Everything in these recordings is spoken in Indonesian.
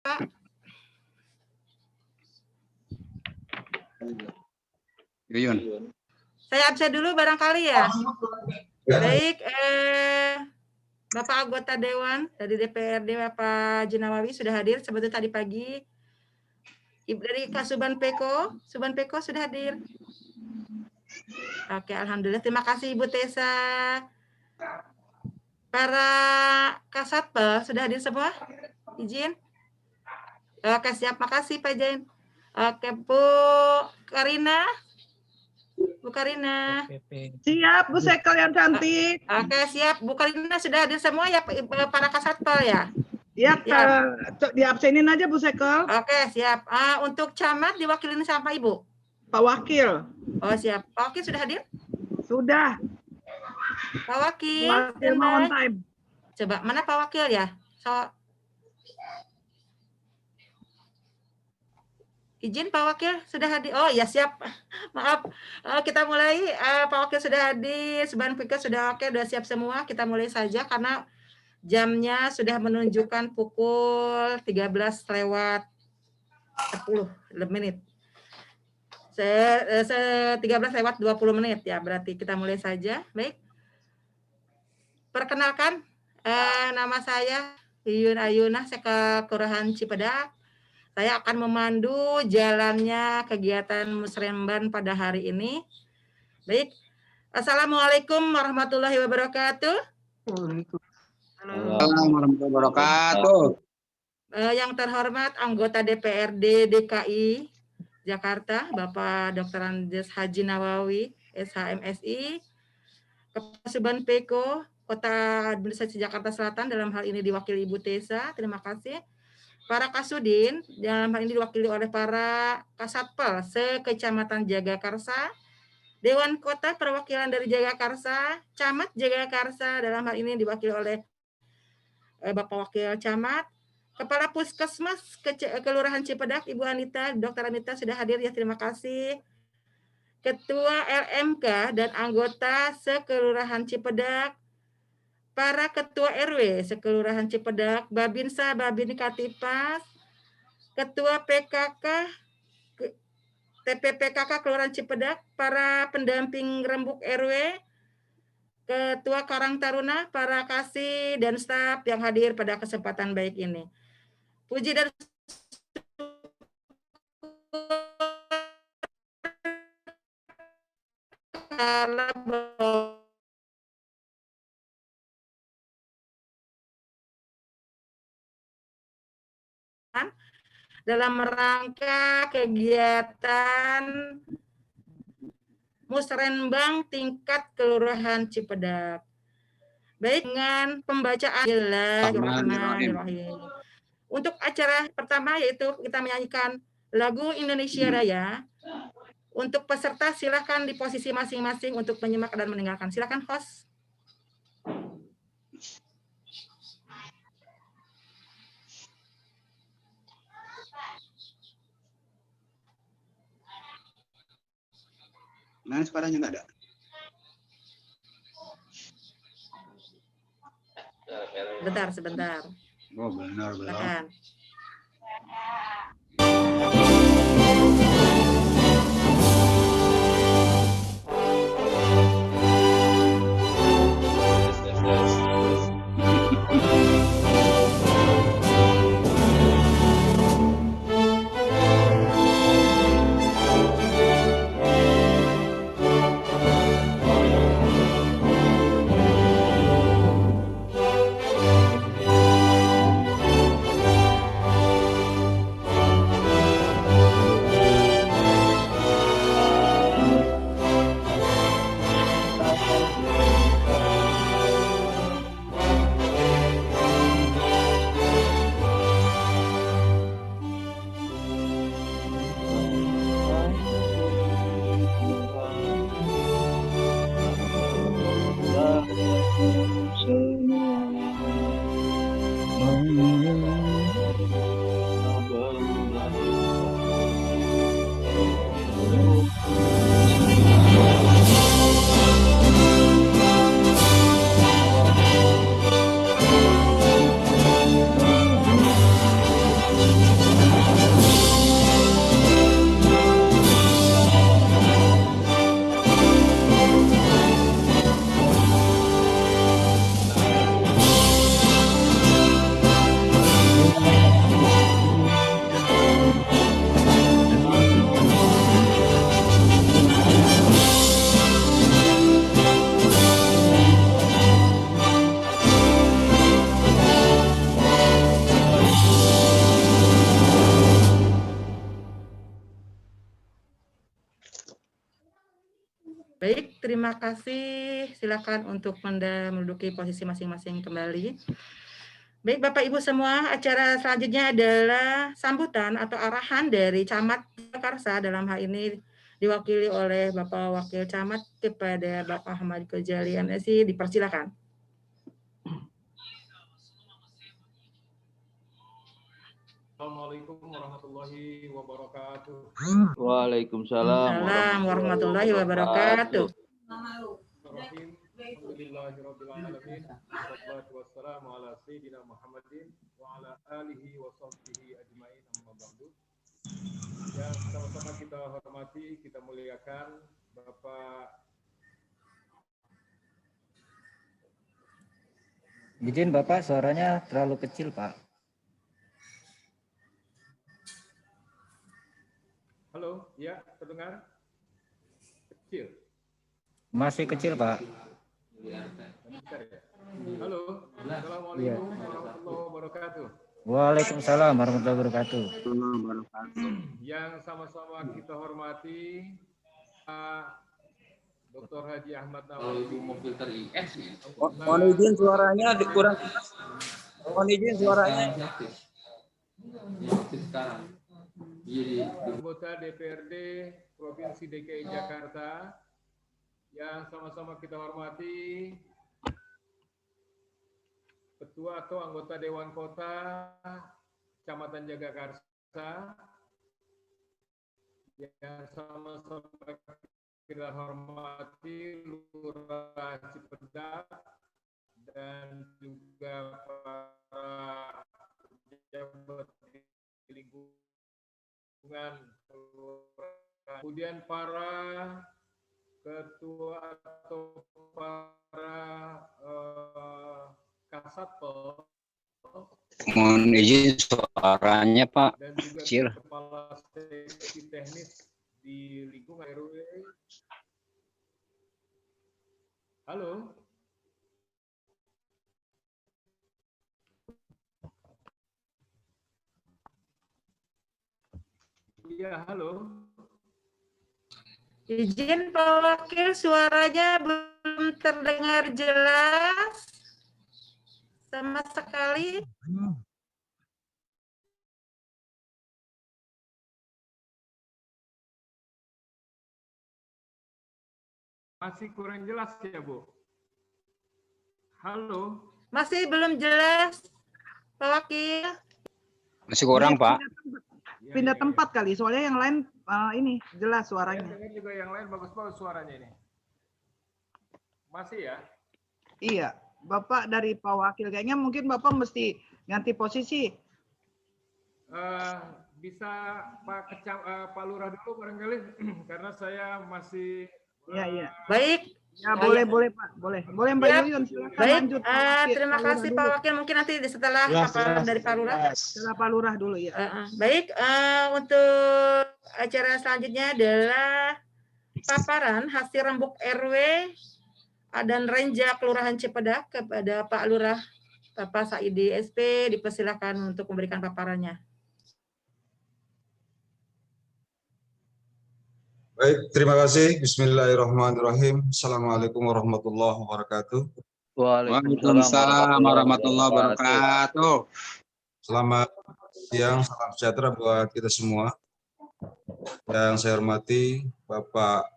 Pak. Yuyun. Saya absen dulu barangkali ya. Baik, Bapak anggota Dewan dari DPRD Bapak Jinawawi sudah hadir sebetulnya tadi pagi. Ibu dari Kasuban Peko sudah hadir. Oke, alhamdulillah. Terima kasih Ibu Tessa. Para Kasatpel sudah hadir semua? Izin. Oke, siap. Makasih Pak Jain. Oke, Bu Karina. Bu Karina. Siap, Bu Sekel yang cantik. Oke, siap. Bu Karina sudah hadir semua ya para Kasatpel ya? Ya, Siap. diabsenin aja Bu Sekel. Oke, siap. Untuk camat diwakilin sama Ibu? Pak Wakil. Oh, siap. Pak Wakil sudah hadir? Sudah. Pak Wakil. Pak Wakil mau on time. Coba, mana Pak Wakil ya? Izin Pak Wakil sudah hadir. Oh ya siap. Maaf. Kita mulai. Pak Wakil sudah hadir. Suban Fikir sudah oke. Sudah siap semua. Kita mulai saja karena jamnya sudah menunjukkan pukul 13:10 menit. 13:20 menit ya. Berarti kita mulai saja. Baik. Perkenalkan. Nama saya Yuyun Ayuna. Saya ke Kelurahan Cipedak. Saya akan memandu jalannya kegiatan Musremban pada hari ini. Baik. Assalamualaikum warahmatullahi wabarakatuh. Assalamualaikum warahmatullahi wabarakatuh. Yang terhormat anggota DPRD DKI Jakarta, Bapak Dr. Andes Haji Nawawi, SHMSI, Kepala Suban Peko, Kota Administrasi Jakarta Selatan, dalam hal ini diwakili Ibu Tessa, terima kasih. Para Kasudin, dalam hal ini diwakili oleh para Kasatpel se-Kecamatan Jagakarsa, Dewan Kota perwakilan dari Jagakarsa, Camat Jagakarsa, dalam hal ini diwakili oleh Bapak Wakil Camat, Kepala Puskesmas Kelurahan Cipedak, Ibu Anita, Dr. Anita sudah hadir ya, terima kasih. Ketua LMK dan anggota se-Kelurahan Cipedak, para Ketua RW se-Kelurahan Cipedak, Babinsa, Babin Katipas, Ketua PKK, TPPKK Kelurahan Cipedak, para pendamping rembuk RW, Ketua Karang Taruna, para kasih dan staf yang hadir pada kesempatan baik ini. Puji dan dalam rangka kegiatan Musrenbang tingkat Kelurahan Cipedak. Baik, dengan pembacaan Bismillahirrahmanirrahim. Untuk acara pertama yaitu kita menyanyikan lagu Indonesia Raya. Untuk peserta silakan di posisi masing-masing untuk menyimak dan mendengarkan. Silakan host. Nah, suaranya nggak ada. Sebentar. Oh, benar. Silakan. Baik, terima kasih. Silakan untuk menduduki posisi masing-masing kembali. Baik, Bapak Ibu semua, acara selanjutnya adalah sambutan atau arahan dari Camat Jakarta, dalam hal ini diwakili oleh Bapak Wakil Camat kepada Bapak Ahmad Ghazali MSI. Dipersilakan. Assalamualaikum warahmatullahi wabarakatuh. Waalaikumsalam Assalamualaikum warahmatullahi wabarakatuh. Bismillahirrahmanirrahim. Alhamdulillahirabbil alamin. Wassalatu wassalamu ala sayyidina Muhammadin wa ala alihi wa sahbihi ajmain, amma ba'du. Yang sama-sama kita hormati, kita muliakan Bapak. Izin Bapak, suaranya terlalu kecil, Pak. Halo, ya, terdengar? Kecil. Masih kecil, Pak. Bentar ya. Halo, assalamualaikum warahmatullahi wabarakatuh. Waalaikumsalam warahmatullahi wabarakatuh. Yang sama-sama kita hormati Pak Dr. Haji Ahmad Nawawi. Mohon izin suaranya kurang. Mohon izin suaranya. Anggota DPRD Provinsi DKI Jakarta. Yang sama-sama kita hormati Ketua atau anggota Dewan Kota Kecamatan Jagakarsa. Yang sama-sama kita hormati Lurah Cipedak dan juga para pejabat di lingkungan, kemudian para ketua atau para kasatpol Mohon izin suaranya Pak dan juga kecil. kepala seksi teknis di lingkungan RW. Halo. Iya, halo. Izin Pak Wakil, suaranya belum terdengar jelas sama sekali. Masih kurang jelas ya, Bu? Halo. Masih belum jelas, Pak Wakil. Masih kurang Pak. Ya, Pindah ya, tempat kali, soalnya yang lain ini jelas ya. suaranya. Saya dengar juga yang lain bagus-bagus suaranya ini. Masih ya? Iya, Bapak dari Pak Wakil, kayaknya mungkin Bapak mesti ganti posisi. Bisa Pak Lurah dulu barangkali karena saya masih Iya, iya. Baik. Ya, boleh Pak, boleh. Boleh Mbak Siap. Yuyun, silakan Baik, lanjut. Pak Wakil, terima Pak Lurah kasih dulu. Pak Wakil. Mungkin nanti setelah paparan dari Pak Lurah. Setelah Pak Lurah dulu ya. Baik, untuk acara selanjutnya adalah paparan hasil rembuk RW dan Renja Kelurahan Cipedak kepada Pak Lurah Bapak Saidi SP. Dipersilakan untuk memberikan paparannya. Baik, terima kasih. Bismillahirrahmanirrahim. Assalamualaikum warahmatullahi wabarakatuh. Waalaikumsalam warahmatullahi wabarakatuh. Selamat siang, salam sejahtera buat kita semua. Yang saya hormati Bapak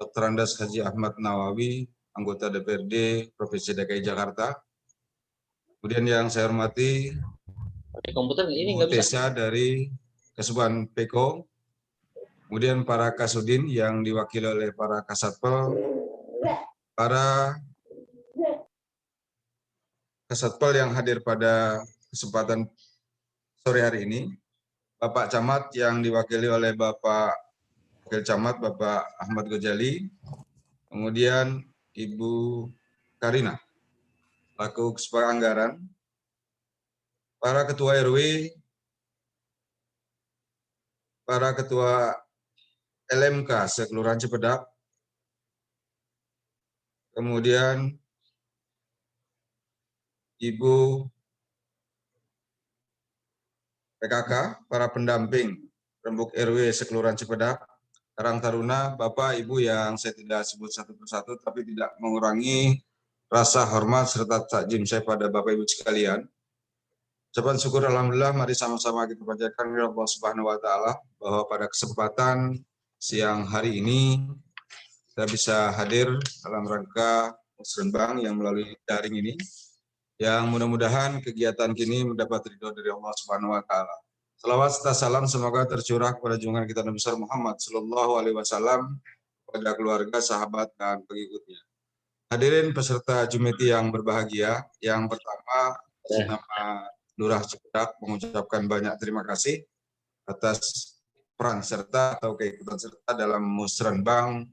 Dr. Andes Haji Ahmad Nawawi, anggota DPRD Provinsi DKI Jakarta. Kemudian yang saya hormati Tesa dari Kesuban Peko. Kemudian para Kasudin yang diwakili oleh para Kasatpol, para Kasatpol yang hadir pada kesempatan sore hari ini, Bapak Camat yang diwakili oleh Bapak Wakil Camat Bapak Ahmad Ghazali, kemudian Ibu Karina, selaku Kepala Anggaran, para Ketua RW, para Ketua LMK Sekelurahan Cipedak, kemudian Ibu PKK, para pendamping Rembuk RW Sekelurahan Cipedak, Karang Taruna, Bapak, Ibu yang saya tidak sebut satu persatu, tapi tidak mengurangi rasa hormat serta takjim saya pada Bapak Ibu sekalian. Ucapan syukur alhamdulillah, mari sama-sama kita panjatkan kepada Allah Subhanahu wa taala bahwa pada kesempatan siang hari ini kita bisa hadir dalam rangka musrenbang yang melalui daring ini, yang mudah-mudahan kegiatan kini mendapat ridho dari Allah Subhanahu wa taala. Salawat serta salam semoga tercurah kepada junjungan kita Nabi besar Muhammad Sallallahu Alaihi Wasallam, kepada keluarga, sahabat, dan pengikutnya. Hadirin peserta Jumeti yang berbahagia, yang pertama nama Lurah Cipedak mengucapkan banyak terima kasih atas peran serta atau keikutan serta dalam musrenbang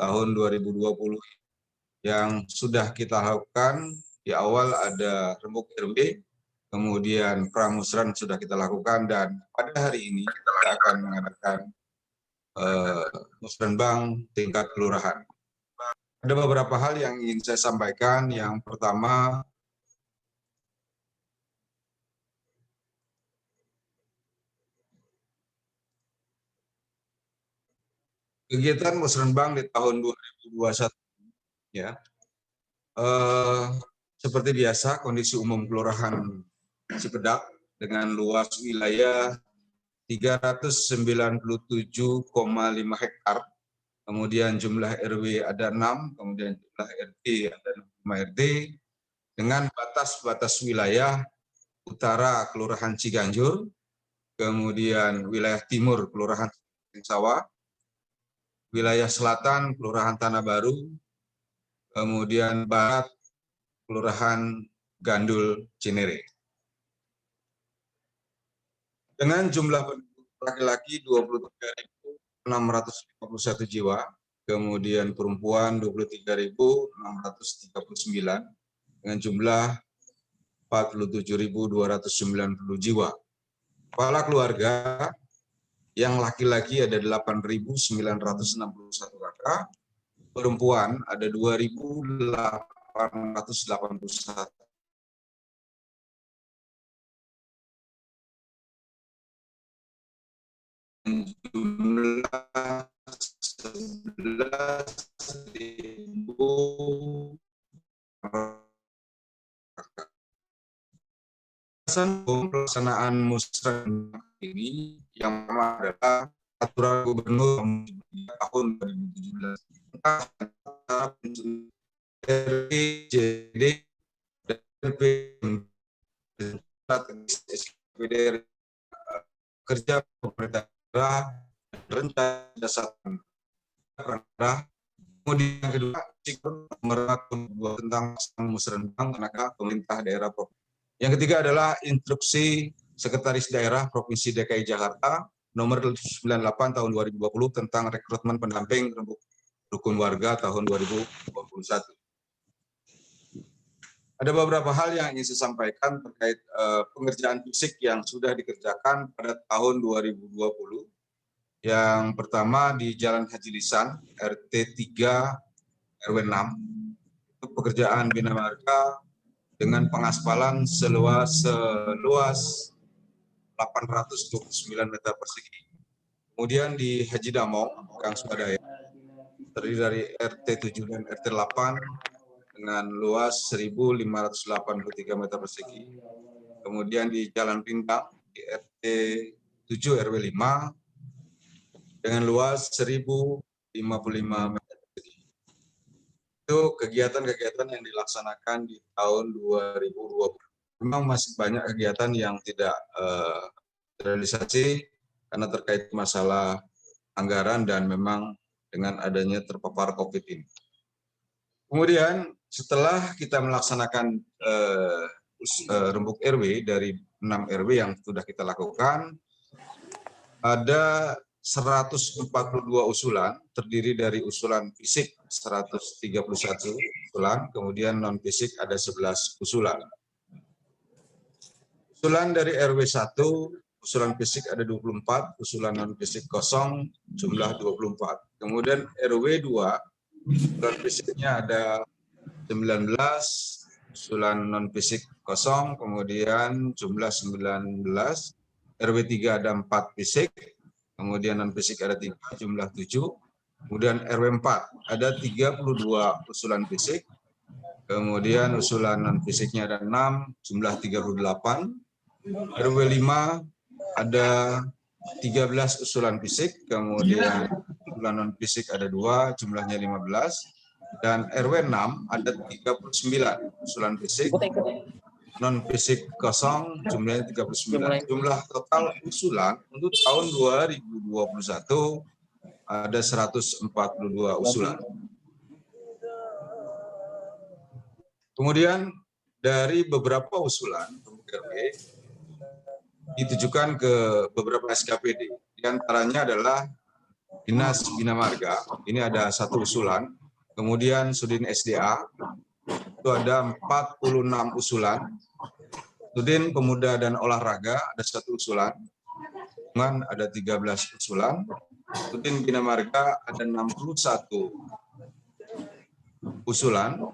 tahun 2020 yang sudah kita lakukan. Di awal ada rembuk RW, kemudian pramusren sudah kita lakukan, dan pada hari ini kita akan mengadakan musrenbang tingkat kelurahan. Ada beberapa hal yang ingin saya sampaikan. Yang pertama, kegiatan musrenbang di tahun 2021 ya. Seperti biasa, kondisi umum Kelurahan Cipedak dengan luas wilayah 397,5 hektar, kemudian jumlah RW ada 6, kemudian jumlah RT ada 5 RT, dengan batas-batas wilayah utara Kelurahan Ciganjur, kemudian wilayah timur Kelurahan Sawah, wilayah selatan Kelurahan Tanah Baru, kemudian barat Kelurahan Gandul Cinere. Dengan jumlah penduduk laki-laki 23.651 jiwa, kemudian perempuan 23.639, dengan jumlah 47.290 jiwa. Kepala keluarga yang laki-laki ada 8.961 kakak, perempuan ada 2.881. Jumlah 11.000 pelaksanaan musrenbang ini yang pertama adalah aturan gubernur tahun 2017 RPJD dan SKPD kerja pemerintah daerah rencana dasar daerah. Kemudian yang kedua, tentang musrenbang tenaga pemerintah daerah provinsi. Yang ketiga adalah instruksi Sekretaris Daerah Provinsi DKI Jakarta nomor 98 tahun 2020 tentang rekrutmen pendamping rukun warga tahun 2021. Ada beberapa hal yang ingin saya sampaikan terkait pengerjaan fisik yang sudah dikerjakan pada tahun 2020. Yang pertama di Jalan Haji Lisan, RT 3 RW 6. Itu pekerjaan bina marga dengan pengaspalan seluas 829 meter persegi. Kemudian di Haji Damong, Gang Swadaya, terdiri dari RT 7 dan RT 8 dengan luas 1.583 meter persegi. Kemudian di Jalan Pindang, di RT 7 RW 5 dengan luas 1.055 meter persegi. Itu kegiatan-kegiatan yang dilaksanakan di tahun 2020. Memang masih banyak kegiatan yang tidak terrealisasi karena terkait masalah anggaran dan memang dengan adanya terpapar COVID ini. Kemudian setelah kita melaksanakan rembuk RW dari 6 RW yang sudah kita lakukan, ada 142 usulan, terdiri dari usulan fisik 131 usulan, kemudian non-fisik ada 11 usulan. Usulan dari RW 1, usulan fisik ada 24, usulan non-fisik kosong, jumlah 24. Kemudian RW 2, usulan fisiknya ada 19, usulan non-fisik kosong, kemudian jumlah 19. RW 3 ada 4 fisik, kemudian non fisik ada 3, jumlah 7. Kemudian RW 4 ada 32 usulan fisik, kemudian usulan non fisiknya ada 6, jumlah 38. RW 5 ada 13 usulan fisik, kemudian usulan non fisik ada 2, jumlahnya 15. Dan RW 6 ada 39 usulan fisik, non fisik kosong, jumlahnya 39. Jumlah total usulan untuk tahun 2021 ada 142 usulan. Kemudian dari beberapa usulan RW ditujukan ke beberapa SKPD. Di antaranya adalah Dinas Bina Marga, ini ada 1 usulan. Kemudian Sudin SDA, itu ada 46 usulan. Sudin Pemuda dan Olahraga ada 1 usulan. Ada 13 usulan. Sudin Bina Marga ada 61 usulan.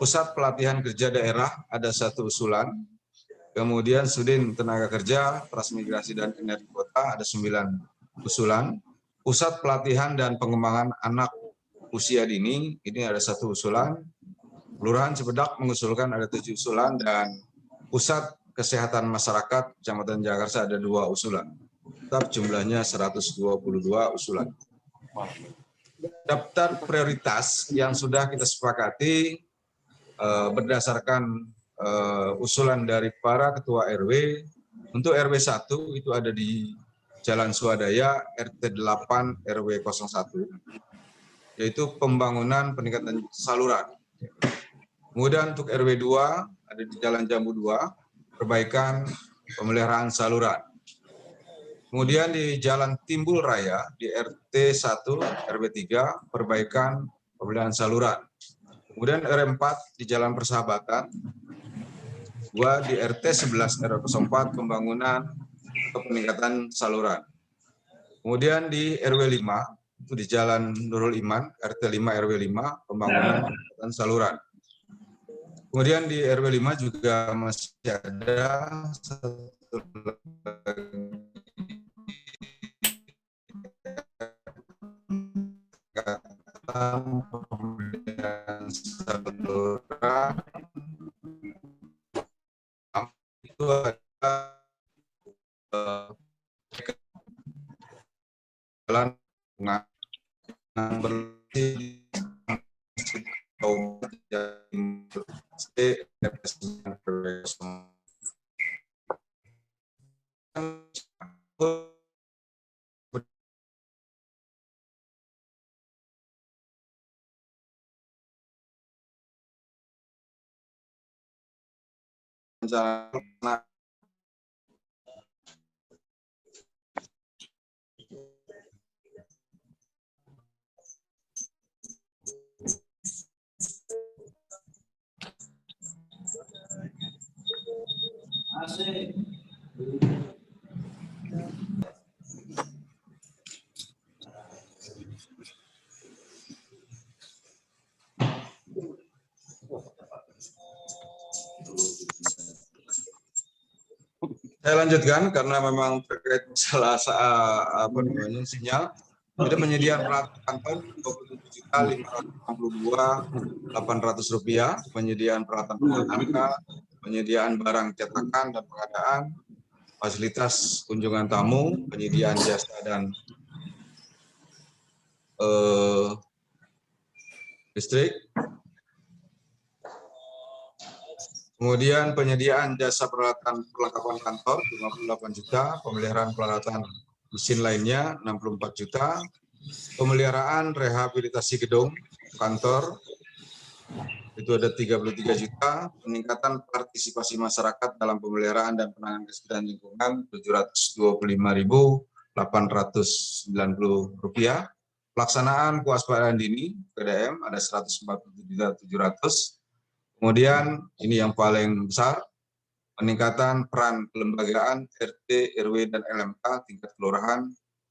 Pusat Pelatihan Kerja Daerah ada 1 usulan. Kemudian Sudin Tenaga Kerja, Transmigrasi dan Energi Kota ada 9 usulan. Pusat Pelatihan dan Pengembangan Anak Usia Dini ini ada 1 usulan. Kelurahan Cipedak mengusulkan ada 7 usulan, dan Pusat Kesehatan Masyarakat Kecamatan Jakarta ada 2 usulan. Tetap jumlahnya 122 usulan. Daftar prioritas yang sudah kita sepakati berdasarkan usulan dari para ketua RW. Untuk RW 1 itu ada di Jalan Swadaya RT 8 RW 01, yaitu pembangunan peningkatan saluran. Kemudian untuk RW 2 ada di Jalan Jambu 2, perbaikan pemeliharaan saluran. Kemudian di Jalan Timbul Raya di RT 1 RW 3, perbaikan pemeliharaan saluran. Kemudian RW 4 di Jalan Persahabatan, 2 di RT 11 RW 04, pembangunan atau peningkatan saluran. Kemudian di RW 5 itu di Jalan Nurul Iman RT 5 RW 5, pembangunan peningkatan saluran. Kemudian di RW 5 juga masih ada saluran. Itu ada jalan bersih Saya lanjutkan karena memang terkait masalah sinyal. Ada penyediaan peralatan kantor Rp27.562.800, penyediaan peralatan angka, penyediaan barang cetakan dan pengadaan, fasilitas kunjungan tamu, penyediaan jasa dan listrik. Kemudian penyediaan jasa peralatan perlengkapan kantor 58 juta, pemeliharaan peralatan mesin lainnya 64 juta, pemeliharaan rehabilitasi gedung kantor itu ada 33 juta, peningkatan partisipasi masyarakat dalam pemeliharaan dan penanganan kesulitan lingkungan Rp725.890, pelaksanaan kewaspadaan dini PDM ada 147.700. Kemudian ini yang paling besar, peningkatan peran kelembagaan RT, RW, dan LMK tingkat kelurahan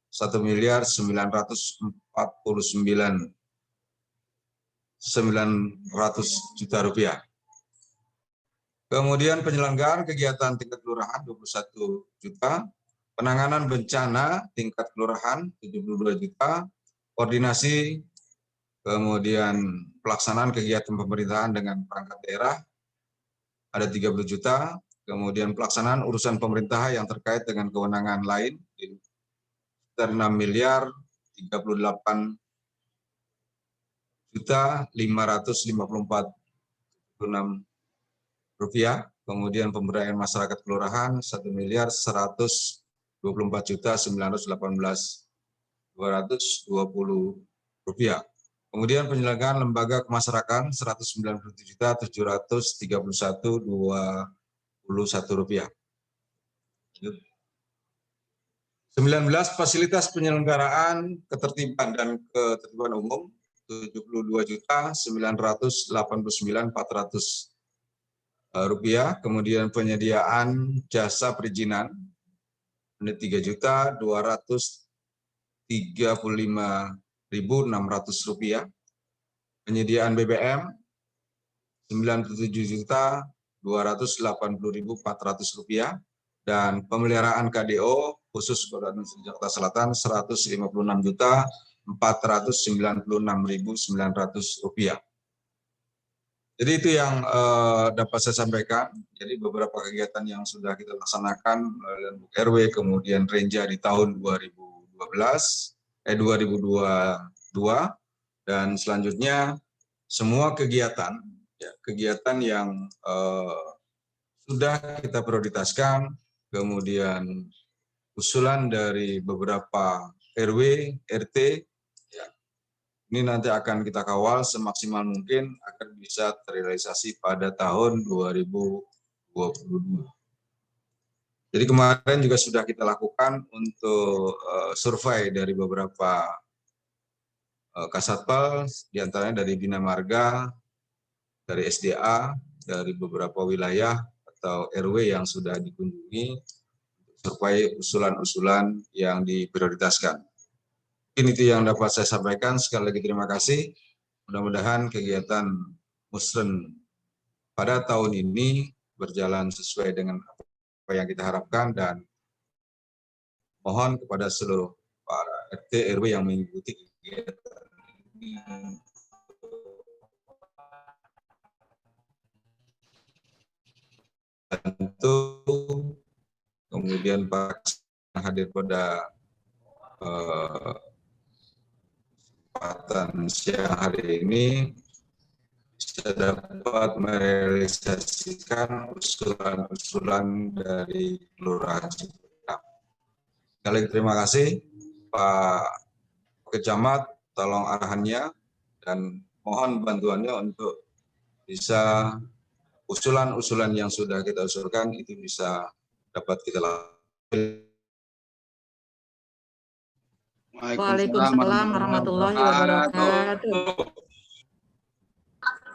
Rp1.949.900 Kemudian penyelenggaraan kegiatan tingkat kelurahan 21 juta, Penanganan bencana tingkat kelurahan 72 juta, koordinasi, kemudian pelaksanaan kegiatan pemerintahan dengan perangkat daerah ada 30 juta, kemudian pelaksanaan urusan pemerintah yang terkait dengan kewenangan lain sekitar 6 miliar 38 juta 554,6 rupiah, kemudian pemberdayaan masyarakat kelurahan 1 miliar 124 juta 918,220 rupiah. Kemudian penyelenggaraan lembaga kemasyarakatan 197 juta 731,21 rupiah. 19 fasilitas penyelenggaraan ketertiban dan ketertiban umum 72 juta 989,400 rupiah. Kemudian penyediaan jasa perizinan 3 juta 235.600 rupiah. Penyediaan BBM 97 juta 280.400 rupiah. Dan pemeliharaan KDO khusus Koordinasi Jakarta Selatan 156 juta 496.900 rupiah. Jadi itu yang dapat saya sampaikan. Jadi beberapa kegiatan yang sudah kita laksanakan melalui RW, kemudian Renja di tahun 2022, dan selanjutnya semua kegiatan, ya, kegiatan yang sudah kita prioritaskan, kemudian usulan dari beberapa RW, RT, ya, ini nanti akan kita kawal semaksimal mungkin agar bisa terrealisasi pada tahun 2022. Jadi kemarin juga sudah kita lakukan untuk survei dari beberapa Kasatpel, diantaranya dari Bina Marga, dari SDA, dari beberapa wilayah atau RW yang sudah dikunjungi, survei usulan-usulan yang diprioritaskan. Mungkin itu yang dapat saya sampaikan. Sekali lagi terima kasih. Mudah-mudahan kegiatan Musren pada tahun ini berjalan sesuai dengan apa yang kita harapkan, dan mohon kepada seluruh para RT RW yang mengikuti kegiatan ini tentu, kemudian Pak yang hadir pada kesempatan siang hari ini bisa dapat merealisasikan usulan-usulan dari Kelurahan Cipedak. Sekali lagi terima kasih Pak Kecamat, tolong arahannya dan mohon bantuannya untuk bisa usulan-usulan yang sudah kita usulkan itu bisa dapat kita lakukan. Waalaikumsalam warahmatullahi wabarakatuh.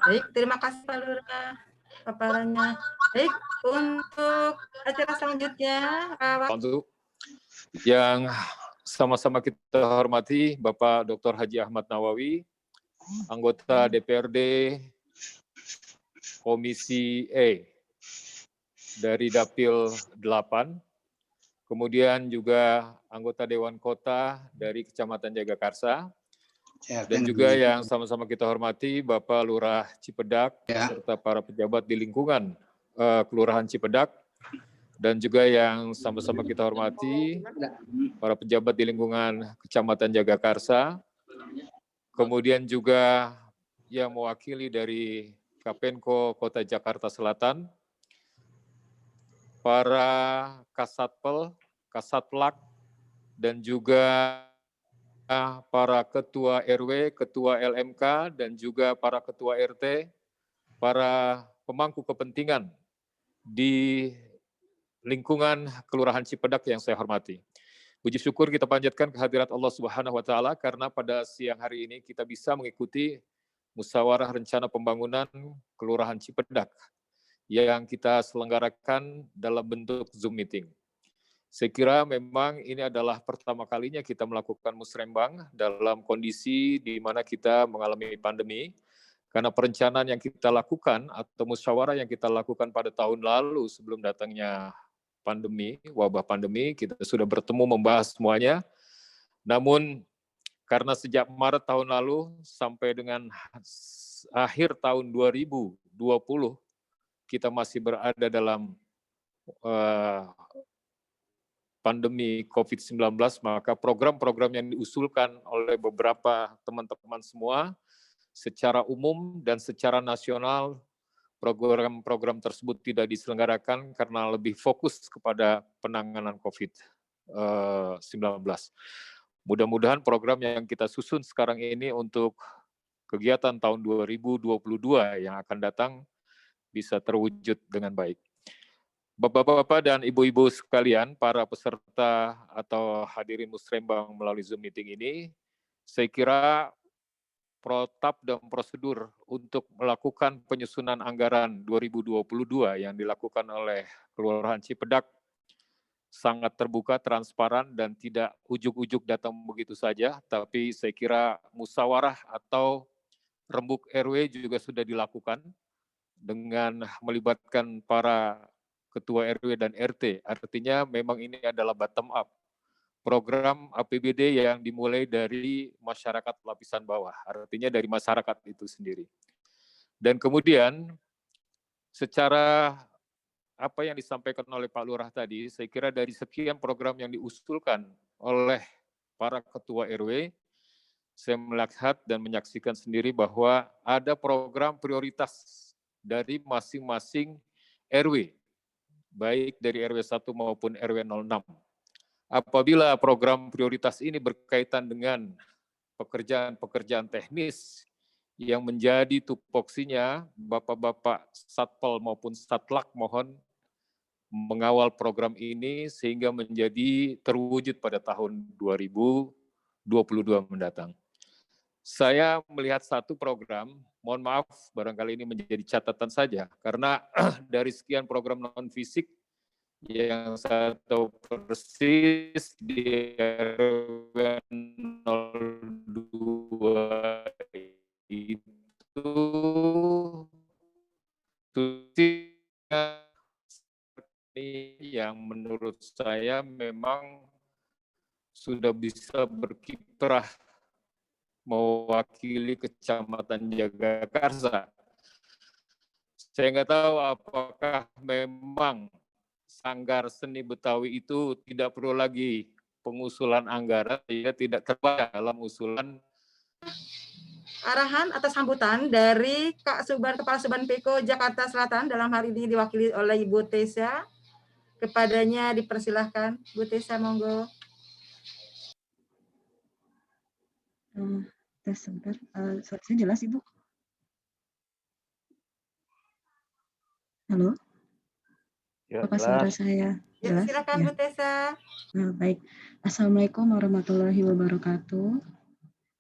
Baik, terima kasih Pak Lurah paparannya. Baik, untuk acara selanjutnya, Untuk yang sama-sama kita hormati Bapak Dr. Haji Ahmad Nawawi, anggota DPRD Komisi E dari Dapil 8, kemudian juga anggota Dewan Kota dari Kecamatan Jagakarsa, dan juga yang sama-sama kita hormati Bapak Lurah Cipedak, serta para pejabat di lingkungan Kelurahan Cipedak, dan juga yang sama-sama kita hormati para pejabat di lingkungan Kecamatan Jagakarsa, kemudian juga yang mewakili dari Kapenko Kota Jakarta Selatan, para Kasatpel, Kasatplak, dan juga para ketua RW, ketua LMK, dan juga para ketua RT, para pemangku kepentingan di lingkungan Kelurahan Cipedak yang saya hormati. Puji syukur kita panjatkan kehadirat Allah Subhanahu wa Ta'ala karena pada siang hari ini kita bisa mengikuti musyawarah rencana pembangunan Kelurahan Cipedak yang kita selenggarakan dalam bentuk Zoom meeting. Saya kira memang ini adalah pertama kalinya kita melakukan musrembang dalam kondisi di mana kita mengalami pandemi, karena perencanaan yang kita lakukan atau musyawarah yang kita lakukan pada tahun lalu sebelum datangnya wabah pandemi, kita sudah bertemu membahas semuanya. Namun karena sejak Maret tahun lalu sampai dengan akhir tahun 2020, kita masih berada dalam pandemi COVID-19, maka program-program yang diusulkan oleh beberapa teman-teman semua secara umum dan secara nasional, program-program tersebut tidak diselenggarakan karena lebih fokus kepada penanganan COVID-19. Mudah-mudahan program yang kita susun sekarang ini untuk kegiatan tahun 2022 yang akan datang bisa terwujud dengan baik. Bapak-bapak dan ibu-ibu sekalian, para peserta atau hadirin musrembang melalui Zoom meeting ini, saya kira protap dan prosedur untuk melakukan penyusunan anggaran 2022 yang dilakukan oleh Kelurahan Cipedak sangat terbuka, transparan, dan tidak ujuk-ujuk datang begitu saja, tapi saya kira musyawarah atau rembuk RW juga sudah dilakukan dengan melibatkan para ketua RW dan RT. Artinya memang ini adalah bottom up. Program APBD yang dimulai dari masyarakat lapisan bawah, artinya dari masyarakat itu sendiri. Dan kemudian secara apa yang disampaikan oleh Pak Lurah tadi, saya kira dari sekian program yang diusulkan oleh para ketua RW, saya melihat dan menyaksikan sendiri bahwa ada program prioritas dari masing-masing RW, baik dari RW 1 maupun RW 06. Apabila program prioritas ini berkaitan dengan pekerjaan-pekerjaan teknis yang menjadi tupoksinya, Bapak-Bapak Satpol maupun Satlak mohon mengawal program ini sehingga menjadi terwujud pada tahun 2022 mendatang. Saya melihat satu program, mohon maaf barangkali ini menjadi catatan saja, karena dari sekian program non-fisik yang saya tahu persis di RW 02 itu yang menurut saya memang sudah bisa berkiprah mewakili Kecamatan Jagakarsa. Saya nggak tahu apakah memang Sanggar Seni Betawi itu tidak perlu lagi pengusulan anggaran, ya tidak terbaca dalam usulan. Arahan atau sambutan dari Kak Suban, Kepala Suban Peko Jakarta Selatan dalam hari ini diwakili oleh Ibu Tessa. Kepadanya dipersilahkan, Bu Tessa, monggo. Tes sebentar, suaranya jelas Ibu? Ya, Halo? Apa suara saya jelas? Ya, silakan Bu Tessa. Baik. Assalamualaikum warahmatullahi wabarakatuh.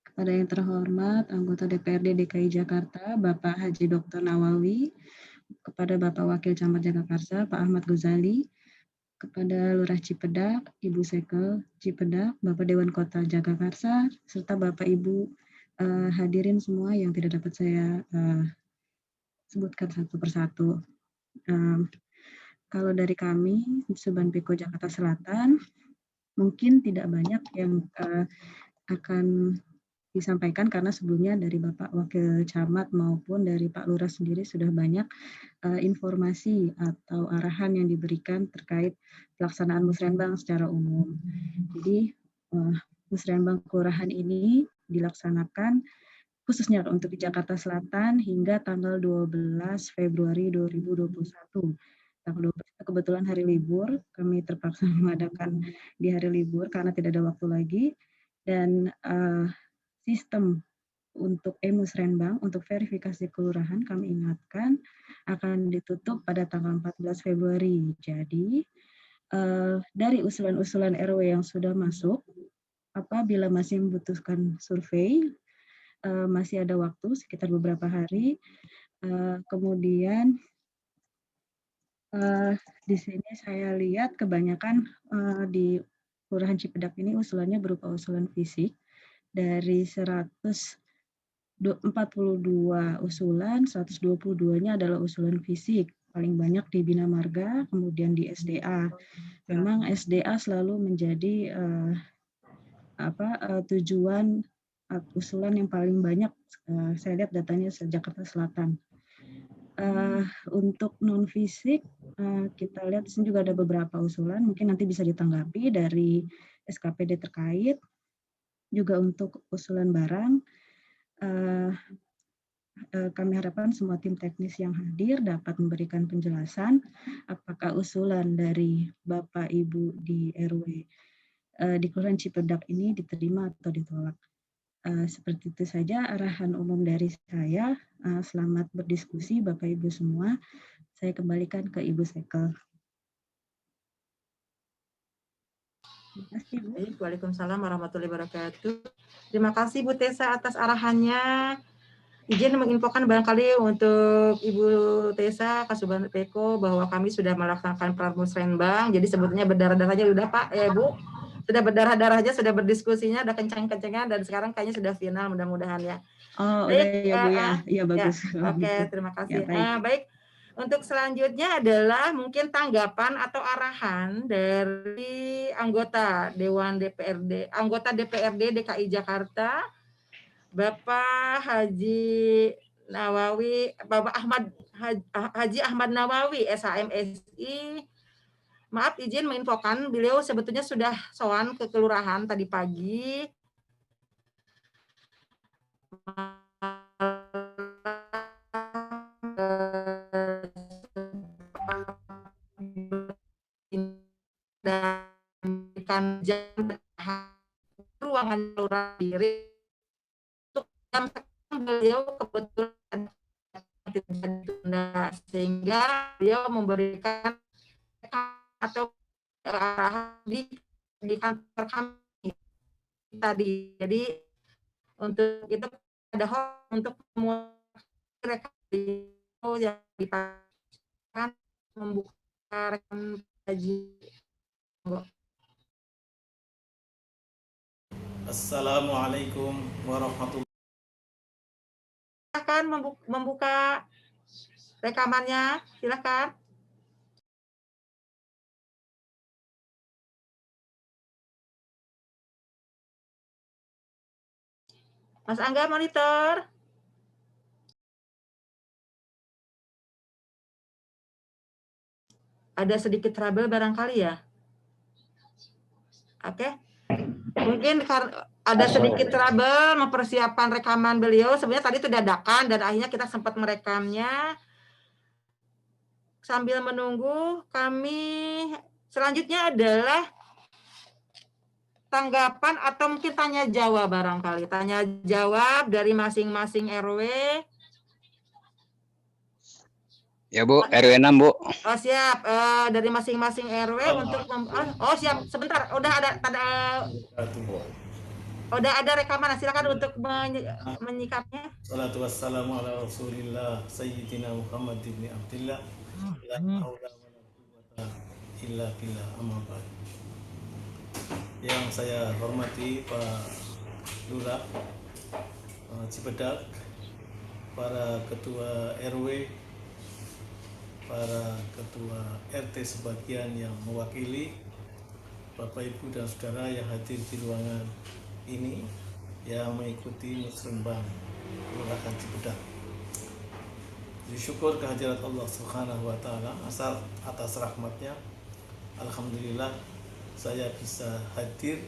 Kepada yang terhormat anggota DPRD DKI Jakarta, Bapak Haji Dr. Nawawi, kepada Bapak Wakil Camat Jagakarsa, Pak Ahmad Ghazali, kepada Lurah Cipedak, Ibu Sekel Cipedak, Bapak Dewan Kota Jagakarsa, serta Bapak Ibu hadirin semua yang tidak dapat saya sebutkan satu persatu. Kalau dari kami, Suban Peko Jakarta Selatan, mungkin tidak banyak yang akan disampaikan karena sebelumnya dari Bapak Wakil Camat maupun dari Pak Lurah sendiri sudah banyak informasi atau arahan yang diberikan terkait pelaksanaan musrenbang secara umum. Jadi musrenbang kelurahan ini dilaksanakan khususnya untuk di Jakarta Selatan hingga tanggal 12 Februari 2021. Tanggal 12 kebetulan hari libur, kami terpaksa mengadakan di hari libur karena tidak ada waktu lagi. Dan sistem untuk musrenbang, untuk verifikasi kelurahan kami ingatkan akan ditutup pada tanggal 14 Februari. Jadi dari usulan-usulan RW yang sudah masuk, apabila masih membutuhkan survei, masih ada waktu sekitar beberapa hari. Kemudian di sini saya lihat kebanyakan di Kelurahan Cipedak ini usulannya berupa usulan fisik. Dari 142 usulan, 122-nya adalah usulan fisik. paling banyak di Bina Marga, kemudian di SDA. Memang SDA selalu menjadi tujuan usulan yang paling banyak. Saya lihat datanya Jakarta Selatan. Untuk non fisik kita lihat di sini juga ada beberapa usulan, mungkin nanti bisa ditanggapi dari SKPD terkait. Juga untuk usulan barang, kami harapkan semua tim teknis yang hadir dapat memberikan penjelasan apakah usulan dari Bapak Ibu di RW di Kelurahan Cipedak ini diterima atau ditolak. Seperti itu saja arahan umum dari saya. Selamat berdiskusi Bapak Ibu semua. Saya kembalikan ke Ibu Sekel. Terima kasih, Bu. Waalaikumsalam warahmatullahi wabarakatuh. Terima kasih Bu Tessa atas arahannya. Izin menginfokan barangkali untuk Ibu Tessa, Kasubag Peko, bahwa kami sudah melaksanakan pramusrenbang. Jadi sebetulnya berdarah-darahnya sudah Pak, Bu. Sudah berdarah-darahnya, sudah berdiskusinya, ada kencang-kencangan, dan sekarang kayaknya sudah final mudah-mudahan ya. Oh, udah ya Bu ya. Iya bagus. Oke, terima kasih. Ya, baik. Untuk selanjutnya adalah mungkin tanggapan atau arahan dari anggota Dewan DPRD, anggota DPRD DKI Jakarta, Bapak Haji Nawawi, Bapak Haji Ahmad Nawawi, SHMSI. Maaf, izin menginfokan, beliau sebetulnya sudah sowan ke kelurahan tadi pagi. Dan jam ruangan kelurahan diri untuk jam sekarang beliau kebetulan ditunda, sehingga beliau memberikan atau arahan di kantor kami tadi. Jadi untuk itu ada untuk mereka yang dipakai membuka rekam haji. Assalamualaikum warahmatullahi wabarakatuh. Silakan membuka rekamannya, silakan. Mas Angga monitor. Ada sedikit trouble barangkali ya. Oke. Mungkin ada sedikit trouble mempersiapkan rekaman beliau. Sebenarnya tadi itu dadakan dan akhirnya kita sempat merekamnya. Sambil menunggu, kami selanjutnya adalah tanggapan atau mungkin tanya jawab barangkali. Tanya jawab dari masing-masing RW. Ya Bu, RW 6 Bu. Oh siap, dari masing-masing RW untuk siap. Sebentar, udah ada rekaman. Silakan untuk menyikapnya. Salatu wassalamu ala Rasulillah Sayyidina Muhammad ibn Abdillah. La haula wala quwwata illa billah, amma ba'd. Yang saya hormati Pak Lurah Cipedak, para ketua RW, para ketua RT sebagian yang mewakili, Bapak Ibu dan Saudara yang hadir di ruangan ini yang mengikuti musrenbang Kelurahan Cipedak. Syukur kehadirat Allah Subhanahu wa taala atas rahmatnya. Alhamdulillah saya bisa hadir